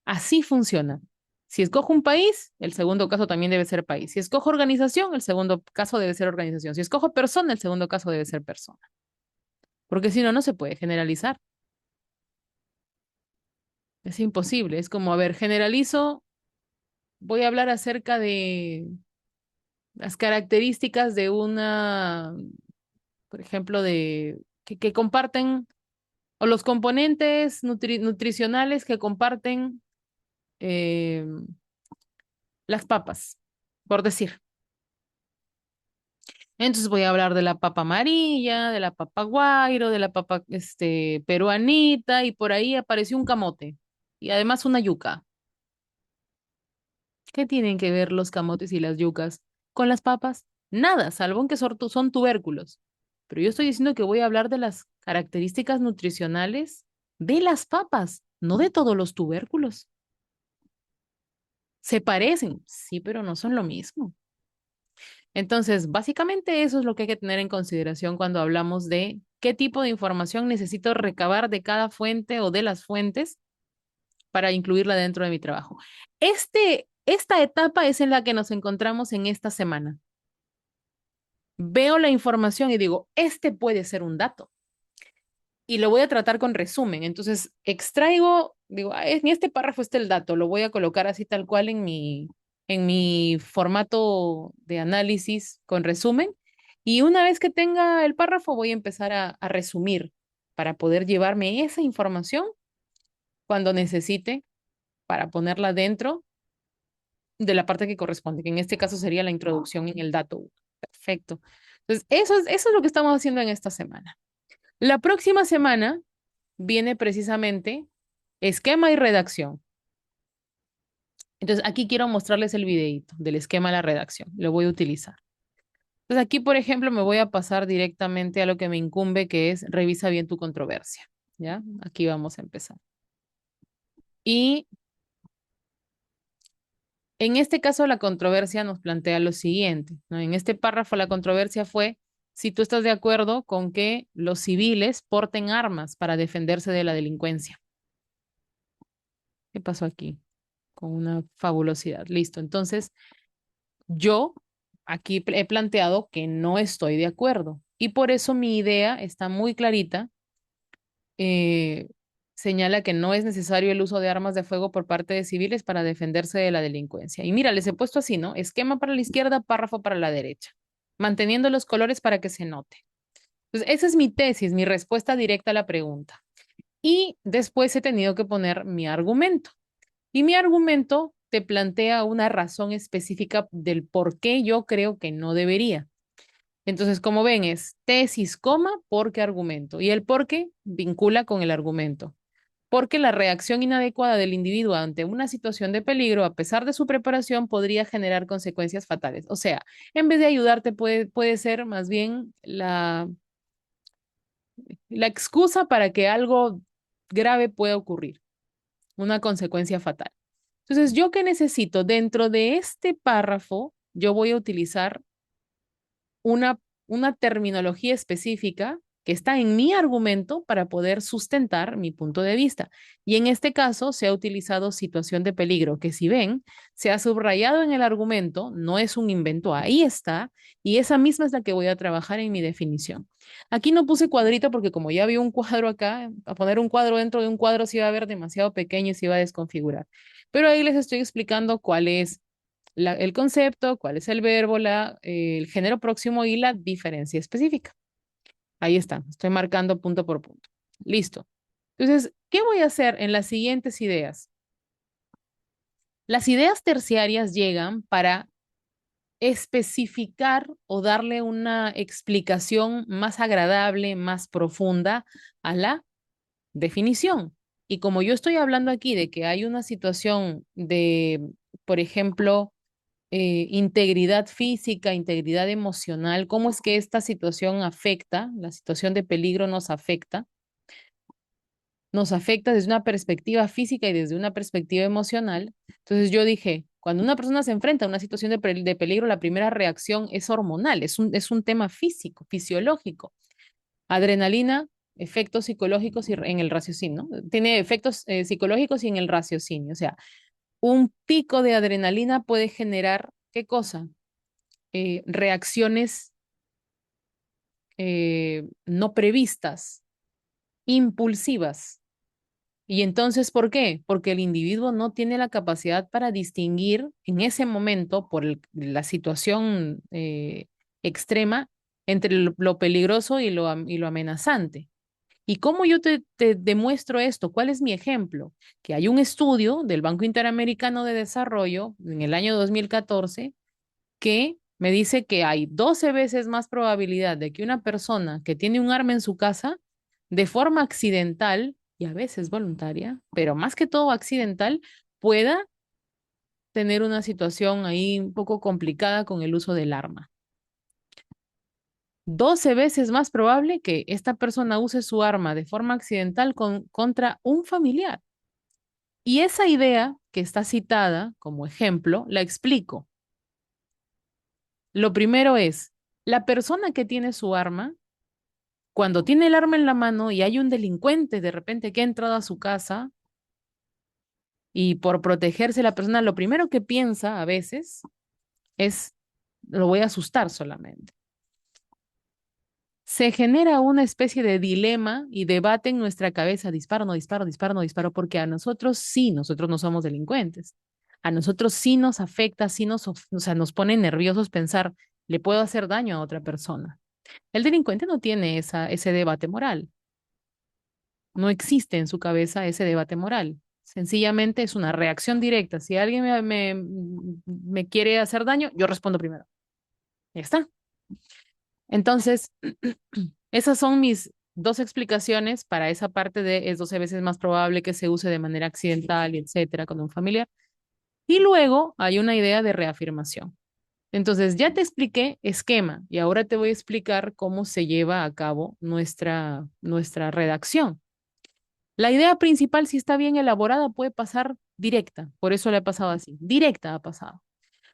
Así funciona. Si escojo un país, el segundo caso también debe ser país. Si escojo organización, el segundo caso debe ser organización. Si escojo persona, el segundo caso debe ser persona. Porque si no, no se puede generalizar. Es imposible. Es como, a ver, generalizo, voy a hablar acerca de las características de una, por ejemplo, que comparten o los componentes nutricionales que comparten eh, las papas, por decir. Entonces voy a hablar de la papa amarilla, de la papa guairo, de la papa peruanita, y por ahí apareció un camote y además una yuca. ¿Qué tienen que ver los camotes y las yucas con las papas? Nada, salvo en que son tubérculos. Pero yo estoy diciendo que voy a hablar de las características nutricionales de las papas, no de todos los tubérculos. Se parecen, sí, pero no son lo mismo. Entonces, básicamente eso es lo que hay que tener en consideración cuando hablamos de qué tipo de información necesito recabar de cada fuente o de las fuentes para incluirla dentro de mi trabajo. Esta etapa es en la que nos encontramos en esta semana. Veo la información y digo, este puede ser un dato. Y lo voy a tratar con resumen. Entonces, extraigo, digo, en este párrafo está el dato, lo voy a colocar así tal cual en mi formato de análisis con resumen. Y una vez que tenga el párrafo, voy a empezar a resumir para poder llevarme esa información cuando necesite para ponerla dentro de la parte que corresponde, que en este caso sería la introducción en el dato. Perfecto. Entonces, eso es lo que estamos haciendo en esta semana. La próxima semana viene precisamente esquema y redacción. Entonces, aquí quiero mostrarles el videíto del esquema de la redacción. Lo voy a utilizar. Entonces, aquí, por ejemplo, me voy a pasar directamente a lo que me incumbe, que es revisa bien tu controversia. ¿Ya? Aquí vamos a empezar. Y en este caso, la controversia nos plantea lo siguiente, ¿no? En este párrafo, la controversia fue si tú estás de acuerdo con que los civiles porten armas para defenderse de la delincuencia. ¿Qué pasó aquí? Con una fabulosidad. Listo. Entonces, yo aquí he planteado que no estoy de acuerdo y por eso mi idea está muy clarita. eh, Señala que no es necesario el uso de armas de fuego por parte de civiles para defenderse de la delincuencia. Y mira, les he puesto así, ¿no? Esquema para la izquierda, párrafo para la derecha, manteniendo los colores para que se note. Entonces, esa es mi tesis, mi respuesta directa a la pregunta. Y después he tenido que poner mi argumento. Y mi argumento te plantea una razón específica del por qué yo creo que no debería. Entonces, como ven, es tesis, coma, porque argumento. Y el por qué vincula con el argumento. Porque la reacción inadecuada del individuo ante una situación de peligro, a pesar de su preparación, podría generar consecuencias fatales. O sea, en vez de ayudarte, puede ser más bien la excusa para que algo grave pueda ocurrir, una consecuencia fatal. Entonces, ¿yo qué necesito? Dentro de este párrafo, yo voy a utilizar una, una terminología específica que está en mi argumento para poder sustentar mi punto de vista. Y en este caso se ha utilizado situación de peligro, que si ven, se ha subrayado en el argumento, no es un invento, ahí está, y esa misma es la que voy a trabajar en mi definición. Aquí no puse cuadrito porque como ya vi un cuadro acá, a poner un cuadro dentro de un cuadro se iba a ver demasiado pequeño y se iba a desconfigurar. Pero ahí les estoy explicando cuál es el concepto, cuál es el verbo, el género próximo y la diferencia específica. Ahí está, estoy marcando punto por punto. Listo. Entonces, ¿qué voy a hacer en las siguientes ideas? Las ideas terciarias llegan para especificar o darle una explicación más agradable, más profunda a la definición. Y como yo estoy hablando aquí de que hay una situación de, por ejemplo, integridad física, integridad emocional, cómo es que esta situación afecta, la situación de peligro nos afecta desde una perspectiva física y desde una perspectiva emocional. Entonces yo dije, cuando una persona se enfrenta a una situación de peligro, la primera reacción es hormonal, es un tema físico, fisiológico. Adrenalina, efectos psicológicos y en el raciocinio, ¿no? Tiene efectos psicológicos y en el raciocinio. O sea, un pico de adrenalina puede generar, ¿qué cosa? Reacciones no previstas, impulsivas. Y entonces, ¿por qué? Porque el individuo no tiene la capacidad para distinguir en ese momento, por la situación extrema, entre lo peligroso y lo amenazante. ¿Y cómo yo te demuestro esto? ¿Cuál es mi ejemplo? Que hay un estudio del Banco Interamericano de Desarrollo en el año 2014 que me dice que hay 12 veces más probabilidad de que una persona que tiene un arma en su casa, de forma accidental y a veces voluntaria, pero más que todo accidental, pueda tener una situación ahí un poco complicada con el uso del arma. 12 veces más probable que esta persona use su arma de forma accidental contra un familiar. Y esa idea que está citada como ejemplo, la explico. Lo primero es, la persona que tiene su arma, cuando tiene el arma en la mano y hay un delincuente de repente que ha entrado a su casa y por protegerse la persona, lo primero que piensa a veces es, lo voy a asustar solamente. Se genera una especie de dilema y debate en nuestra cabeza, disparo, no disparo, disparo, no disparo, porque a nosotros sí, nosotros no somos delincuentes. A nosotros sí nos afecta, sí o sea, nos pone nerviosos pensar, le puedo hacer daño a otra persona. El delincuente no tiene ese debate moral. No existe en su cabeza ese debate moral. Sencillamente es una reacción directa. Si alguien me quiere hacer daño, yo respondo primero. Ya está. Entonces, esas son mis dos explicaciones para esa parte de es 12 veces más probable que se use de manera accidental y etcétera con un familiar. Y luego hay una idea de reafirmación. Entonces, ya te expliqué esquema y ahora te voy a explicar cómo se lleva a cabo nuestra redacción. La idea principal, si está bien elaborada, puede pasar directa. Por eso le ha pasado así. Directa ha pasado.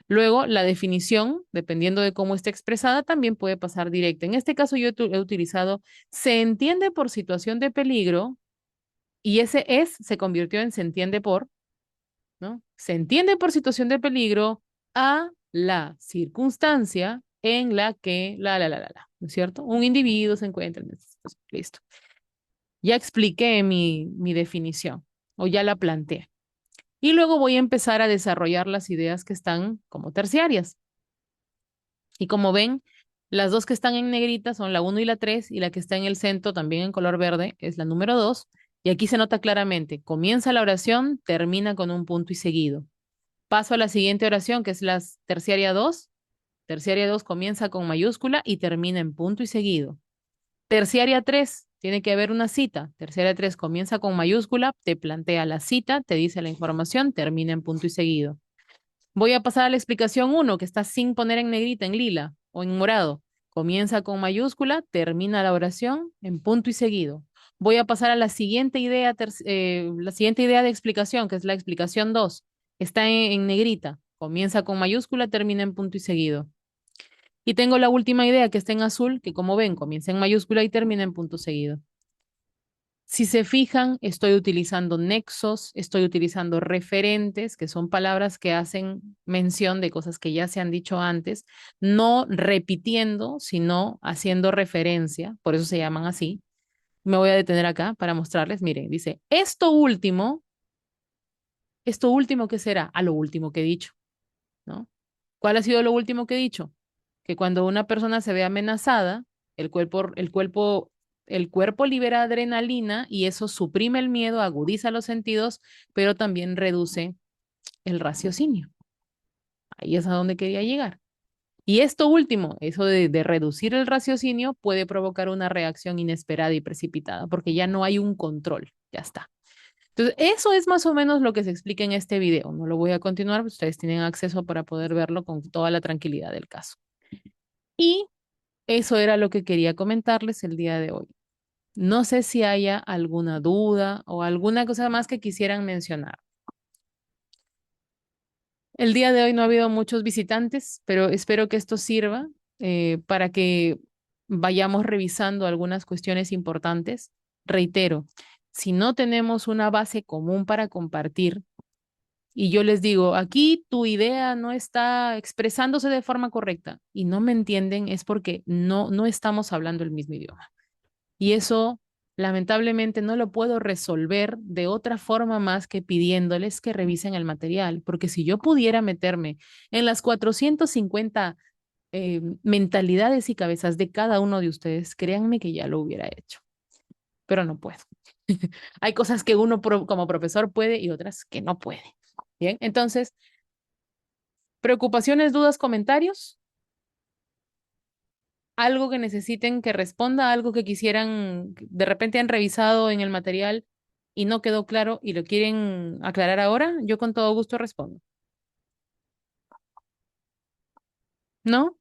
Luego, la definición, dependiendo de cómo esté expresada, también puede pasar directa. En este caso, yo he utilizado se entiende por situación de peligro y ese es se convirtió en se entiende por, ¿no? Se entiende por situación de peligro a la circunstancia en la que ¿no es cierto? Un individuo se encuentra en esta situación. Listo. Ya expliqué mi definición o ya la planteé. Y luego voy a empezar a desarrollar las ideas que están como terciarias. Y como ven, las dos que están en negrita son la uno y la 3 y la que está en el centro también en color verde es la número 2. Y aquí se nota claramente, comienza la oración, termina con un punto y seguido. Paso a la siguiente oración, que es la terciaria 2. Terciaria 2 comienza con mayúscula y termina en punto y seguido. Terciaria 3 tiene que haber una cita. Terciaria 3 comienza con mayúscula, te plantea la cita, te dice la información, termina en punto y seguido. Voy a pasar a la explicación 1, que está sin poner en negrita, en lila o en morado. Comienza con mayúscula, termina la oración en punto y seguido. Voy a pasar a la siguiente idea de explicación, que es la explicación 2. Está en negrita. Comienza con mayúscula, termina en punto y seguido. Y tengo la última idea que está en azul, que como ven, comienza en mayúscula y termina en punto seguido. Si se fijan, estoy utilizando nexos, estoy utilizando referentes, que son palabras que hacen mención de cosas que ya se han dicho antes, no repitiendo, sino haciendo referencia, por eso se llaman así. Me voy a detener acá para mostrarles. Miren, dice, esto último, ¿qué será? A lo último que he dicho, ¿no? ¿Cuál ha sido lo último que he dicho? Que cuando una persona se ve amenazada, el cuerpo libera adrenalina y eso suprime el miedo, agudiza los sentidos, pero también reduce el raciocinio. Ahí es a donde quería llegar. Y esto último, eso de reducir el raciocinio, puede provocar una reacción inesperada y precipitada, porque ya no hay un control, ya está. Entonces, eso es más o menos lo que se explica en este video. No lo voy a continuar, pues ustedes tienen acceso para poder verlo con toda la tranquilidad del caso. Y eso era lo que quería comentarles el día de hoy. No sé si haya alguna duda o alguna cosa más que quisieran mencionar. El día de hoy no ha habido muchos visitantes, pero espero que esto sirva para que vayamos revisando algunas cuestiones importantes. Reitero, si no tenemos una base común para compartir, y yo les digo, aquí tu idea no está expresándose de forma correcta y no me entienden, es porque no estamos hablando el mismo idioma. Y eso, lamentablemente, no lo puedo resolver de otra forma más que pidiéndoles que revisen el material, porque si yo pudiera meterme en las 450 mentalidades y cabezas de cada uno de ustedes, créanme que ya lo hubiera hecho. pero no puedo. Hay cosas que uno como profesor puede y otras que no puede. Bien, entonces, preocupaciones, dudas, comentarios, algo que necesiten que responda, algo que quisieran, de repente han revisado en el material y no quedó claro y lo quieren aclarar ahora, yo con todo gusto respondo. ¿No?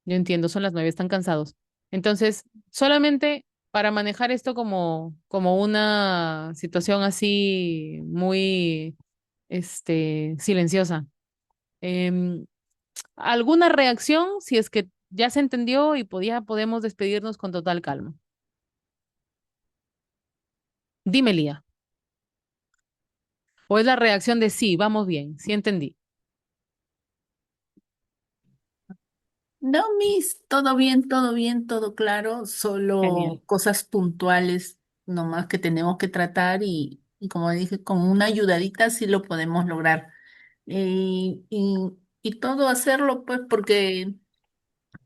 Yo entiendo, son las 9, están cansados. Entonces, solamente para manejar esto como una situación así muy, silenciosa. Em, ¿Alguna reacción? Si es que ya se entendió y podemos despedirnos con total calma. Dime, Lía. ¿O es la reacción de sí, vamos bien, sí entendí? No, Miss, todo bien, todo bien, todo claro, Genial. solo cosas puntuales nomás que tenemos que tratar y como dije, con una ayudadita sí lo podemos lograr. Y todo hacerlo pues porque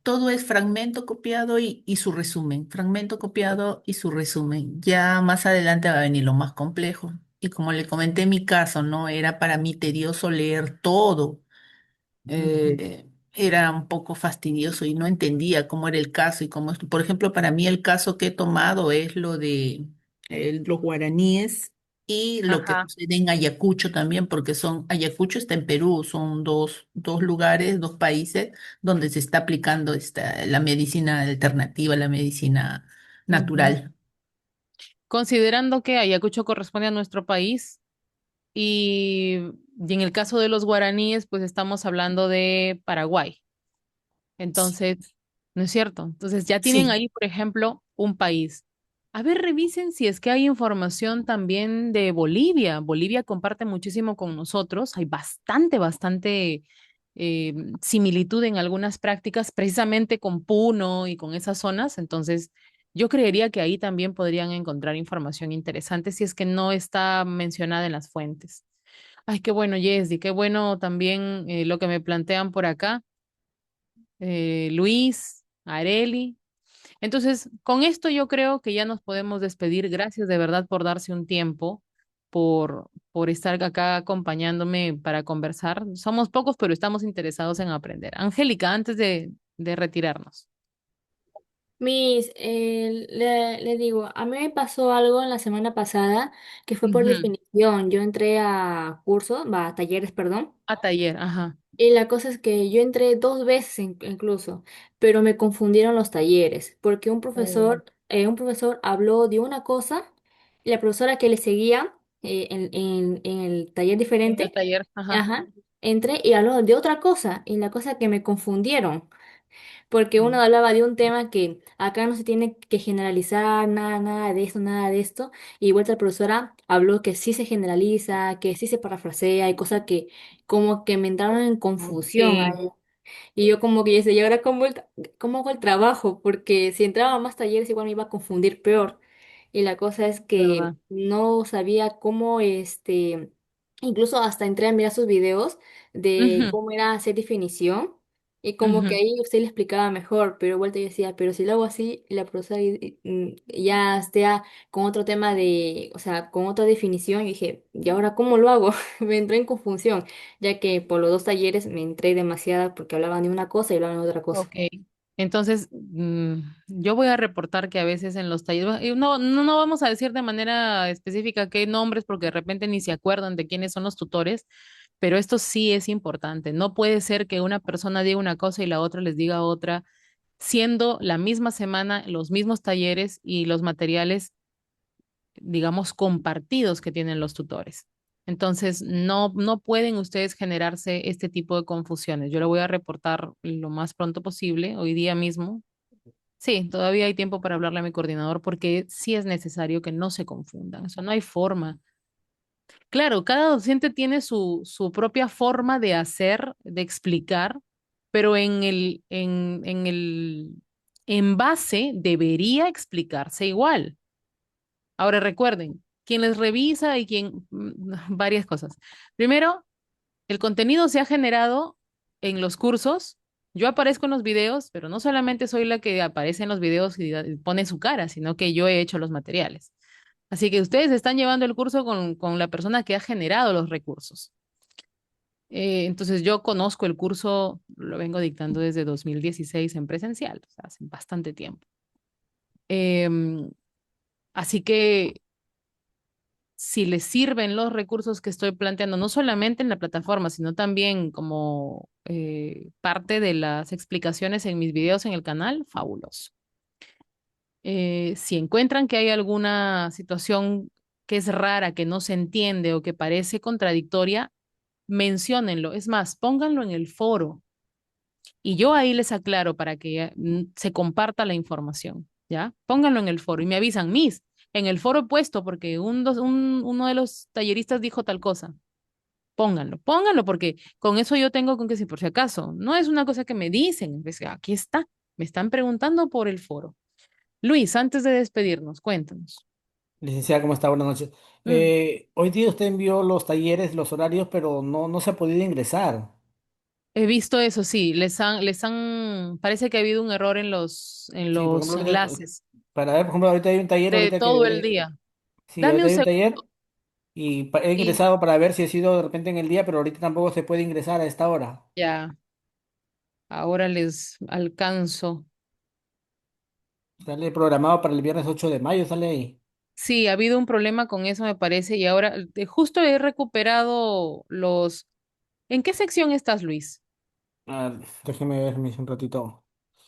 todo es fragmento copiado y su resumen, fragmento copiado y su resumen. Ya más adelante va a venir lo más complejo. Y como le comenté en mi caso, ¿no? Era para mí tedioso leer todo, Ujú. era un poco fastidioso y no entendía cómo era el caso y cómo, por ejemplo, para mí el caso que he tomado es lo de los guaraníes y lo que Ajá. sucede en Ayacucho también, porque Ayacucho está en Perú, son dos lugares, dos países donde se está aplicando la medicina alternativa, la medicina Ujú. natural. Considerando que Ayacucho corresponde a nuestro país y en el caso de los guaraníes, pues estamos hablando de Paraguay. Entonces, ¿no es cierto? Entonces ya tienen Sí, ahí, por ejemplo, un país. A ver, revisen si es que hay información también de Bolivia. Bolivia comparte muchísimo con nosotros. Hay bastante similitud en algunas prácticas, precisamente con Puno y con esas zonas. Entonces, yo creería que ahí también podrían encontrar información interesante si es que no está mencionada en las fuentes. Ay, qué bueno, Yesdi, qué bueno también lo que me plantean por acá, Luis, Areli. Entonces, con esto yo creo que ya nos podemos despedir. Gracias de verdad por darse un tiempo, por estar acá acompañándome para conversar. Somos pocos, pero estamos interesados en aprender. Angélica, antes de retirarnos. Le digo, a mí me pasó algo en la semana pasada que fue por Ujú. definición. Yo entré a cursos, va, a talleres, perdón. A taller, ajá. Y la cosa es que yo entré dos veces incluso, pero me confundieron los talleres, porque Oh. un profesor habló de una cosa y la profesora que le seguía en el taller En el diferente, taller, ajá. ajá, entré y habló de otra cosa, y la cosa que me confundieron porque uno Mm. hablaba de un tema que acá no se tiene que generalizar nada, nada de esto, y vuelta la profesora habló que sí se generaliza, que sí se parafrasea, y cosas que como que me entraron en confusión Ok, ahí. Y yo como que decía, ¿y ahora cómo hago el trabajo? Porque si entraba a más talleres igual me iba a confundir peor. Y la cosa es que ¿verdad? no sabía cómo, incluso hasta entré a mirar sus videos de Ujú, cómo era hacer definición. Y como que ujú. ahí usted le explicaba mejor, pero vuelta yo decía, pero si lo hago así, la profesora ya esté con otro tema de, o sea, con otra definición, y dije, ¿y ahora cómo lo hago? Me entré en confusión ya que por los dos talleres me entré demasiada porque hablaban de una cosa y hablaban de otra cosa. Ok. Entonces, yo voy a reportar que a veces en los talleres, y no vamos a decir de manera específica qué nombres, porque de repente ni se acuerdan de quiénes son los tutores, pero esto sí es importante. No puede ser que una persona diga una cosa y la otra les diga otra, siendo la misma semana los mismos talleres y los materiales, digamos, compartidos que tienen los tutores. Entonces, no pueden ustedes generarse este tipo de confusiones. Yo lo voy a reportar lo más pronto posible, hoy día mismo. Sí, todavía hay tiempo para hablarle a mi coordinador porque sí es necesario que no se confundan. Eso no hay forma. Claro, cada docente tiene su propia forma de hacer, de explicar, pero en el envase debería explicarse igual. Ahora recuerden, quien les revisa y varias cosas. Primero, el contenido se ha generado en los cursos, Yo aparezco en los videos, pero no solamente soy la que aparece en los videos y pone su cara, sino que yo he hecho los materiales. Así que ustedes están llevando el curso con la persona que ha generado los recursos. Entonces yo conozco el curso, lo vengo dictando desde 2016 en presencial, o sea, hace bastante tiempo. Em, Así que si les sirven los recursos que estoy planteando, no solamente en la plataforma, sino también como parte de las explicaciones en mis videos en el canal, fabuloso. Si encuentran que hay alguna situación que es rara, que no se entiende o que parece contradictoria, menciónenlo. Es más, pónganlo en el foro y yo ahí les aclaro para que se comparta la información, ¿ya? Pónganlo en el foro y me avisan, Miss, en el foro he puesto porque uno de los talleristas dijo tal cosa. Pónganlo, pónganlo porque con eso yo tengo con que si por si acaso, no es una cosa que me dicen, es que aquí está, me están preguntando por el foro. Luis, antes de despedirnos, cuéntanos. Licenciada, ¿cómo está? Buenas noches. Mm, Hoy día usted envió los talleres, los horarios, pero no se ha podido ingresar. He visto eso, sí, parece que ha habido un error en Sí, por ejemplo, los enlaces para ver, por ejemplo, ahorita hay un taller, de ahorita todo el que, día. sí, Dame ahorita un hay un segundo taller y he y ingresado para ver si ha sido de repente en el día, pero ahorita tampoco se puede ingresar a esta hora. ya, ahora les alcanzo. Sale programado para el viernes 8 de mayo, sale ahí. Sí, ha habido un problema con eso, me parece, y ahora justo he recuperado los... ¿En qué sección estás, Luis? Ah, déjeme ver un ratito.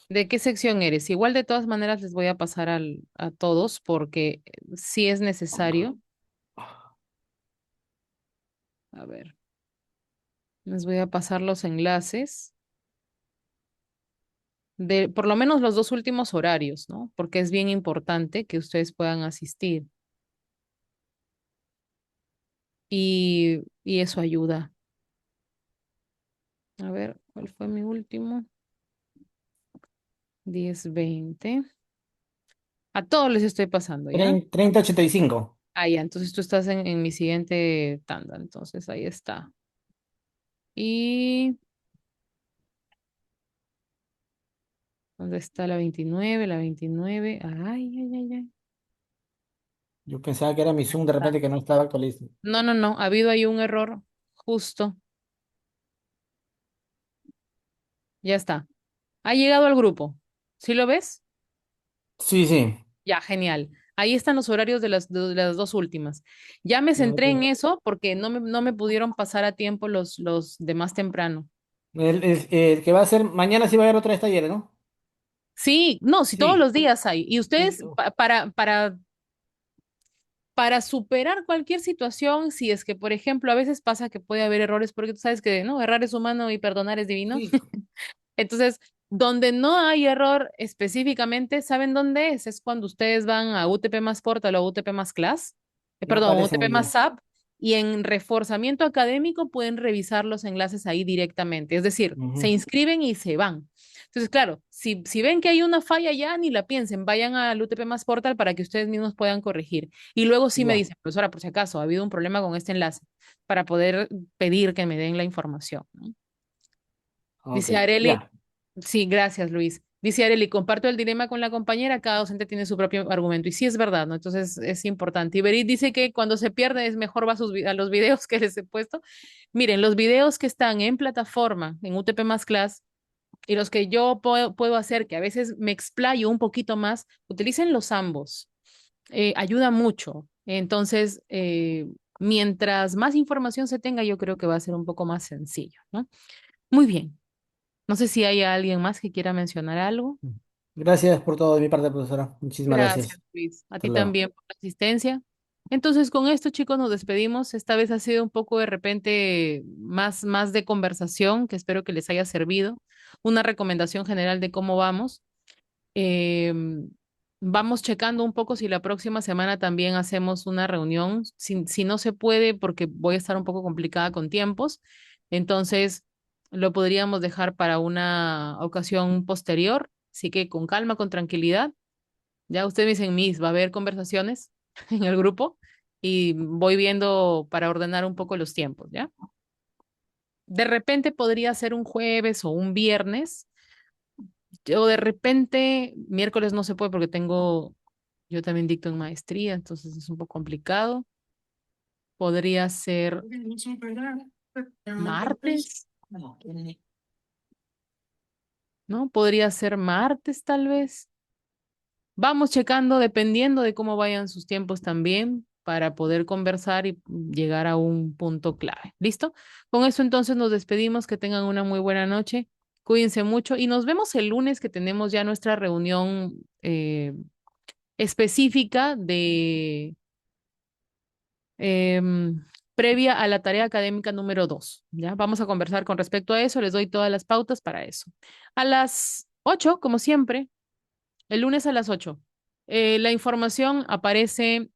¿De qué sección eres? Igual de todas maneras les voy a pasar a todos porque sí es necesario. A ver, les voy a pasar los enlaces de por lo menos los dos últimos horarios, ¿no? Porque es bien importante que ustedes puedan asistir y eso ayuda. A ver, ¿cuál fue mi último? 10:20. A todos les estoy pasando, ¿ya? 3085. Ah, ya, entonces tú estás en mi siguiente tanda, entonces ahí está. Y ¿dónde está la 29? La 29. Ay, ay, ay, ay. Yo pensaba que era mi Zoom de Ah, repente que no estaba actualizado. no, no, no, ha habido ahí un error, justo. Ya está. Ha llegado al grupo. ¿Sí lo ves? Sí, sí. Ya, genial. Ahí están los horarios de las dos últimas. Ya me No, centré en eso porque no me pudieron pasar a tiempo los de más temprano. el que va a ser, mañana sí va a haber otra vez talleres, ¿no? Sí, no, si todos Sí. los días hay. Y Sí. ustedes, para superar cualquier situación, si es que, por ejemplo, a veces pasa que puede haber errores, porque tú sabes que, ¿no? Errar es humano y perdonar es divino. Sí. Entonces, donde no hay error específicamente, ¿saben dónde es? Es cuando ustedes van a UTP más Portal o UTP más Class, Me perdón, parece UTP muy más bien. SAP, y en reforzamiento académico pueden revisar los enlaces ahí directamente. Es decir, se Ujú. inscriben y se van. Entonces, claro, si ven que hay una falla ya, ni la piensen, vayan al UTP más Portal para que ustedes mismos puedan corregir. Y luego sí me Ya. dicen, profesora, por si acaso, ha habido un problema con este enlace, para poder pedir que me den la información, ¿no? Ok. Dice Areli, Ya. sí, gracias, Luis. Dice Areli, comparto el dilema con la compañera, cada docente tiene su propio argumento. Y sí es verdad, ¿no? Entonces es importante. Y Berit dice que cuando se pierde es mejor va a los videos que les he puesto. Miren, los videos que están en plataforma, en UTP más Class, y los que yo puedo hacer, que a veces me explayo un poquito más, utilicen los ambos. Ayuda mucho. Entonces, mientras más información se tenga, yo creo que va a ser un poco más sencillo, ¿no? Muy bien. No sé si hay alguien más que quiera mencionar algo. Gracias por todo de mi parte, profesora. Muchísimas Gracias, gracias. Luis. A Hasta ti luego. también por la asistencia. Entonces, con esto, chicos, nos despedimos. Esta vez ha sido un poco de repente más de conversación, que espero que les haya servido. Una recomendación general de cómo vamos. Em, Vamos checando un poco si la próxima semana también hacemos una reunión. Si no se puede, porque voy a estar un poco complicada con tiempos, entonces lo podríamos dejar para una ocasión posterior. Así que con calma, con tranquilidad. Ya ustedes me dicen, Miss, va a haber conversaciones en el grupo y voy viendo para ordenar un poco los tiempos, ¿ya? De repente podría ser un jueves o un viernes, O de repente, miércoles no se puede porque yo también dicto en maestría, entonces es un poco complicado. Podría ser martes, ¿no? Podría ser martes tal vez. Vamos checando dependiendo de cómo vayan sus tiempos también para poder conversar y llegar a un punto clave. ¿Listo? Con eso entonces nos despedimos, que tengan una muy buena noche. Cuídense mucho y nos vemos el lunes que tenemos ya nuestra reunión específica de previa a la tarea académica número 2. ¿Ya? Vamos a conversar con respecto a eso, les doy todas las pautas para eso. A las 8, como siempre, el lunes a las 8. La información aparece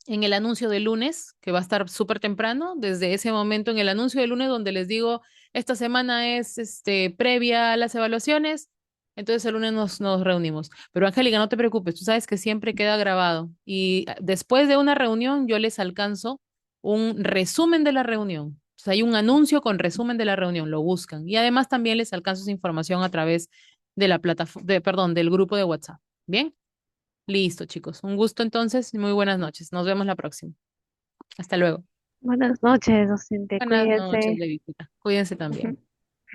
en el anuncio del lunes, que va a estar súper temprano, desde ese momento en el anuncio del lunes donde les digo, esta semana es previa a las evaluaciones, entonces el lunes nos reunimos. Pero Angélica, no te preocupes, tú sabes que siempre queda grabado y después de una reunión yo les alcanzo un resumen de la reunión. O sea, hay un anuncio con resumen de la reunión, lo buscan. Y además también les alcanzo esa información a través de la plataforma, perdón, del grupo de WhatsApp. ¿Bien? Listo, chicos. Un gusto entonces y muy buenas noches. Nos vemos la próxima. Hasta luego. Buenas noches, docente, Buenas noches, cuídese. Ladycita. Cuídense Ujú. también.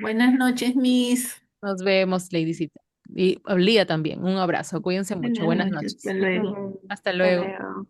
Buenas noches, Miss. Nos vemos, Ladycita. Y Lía también. Un abrazo. Cuídense mucho. Buenas Buenas noches, hasta noches. luego. Ujú. Hasta Hasta luego. luego.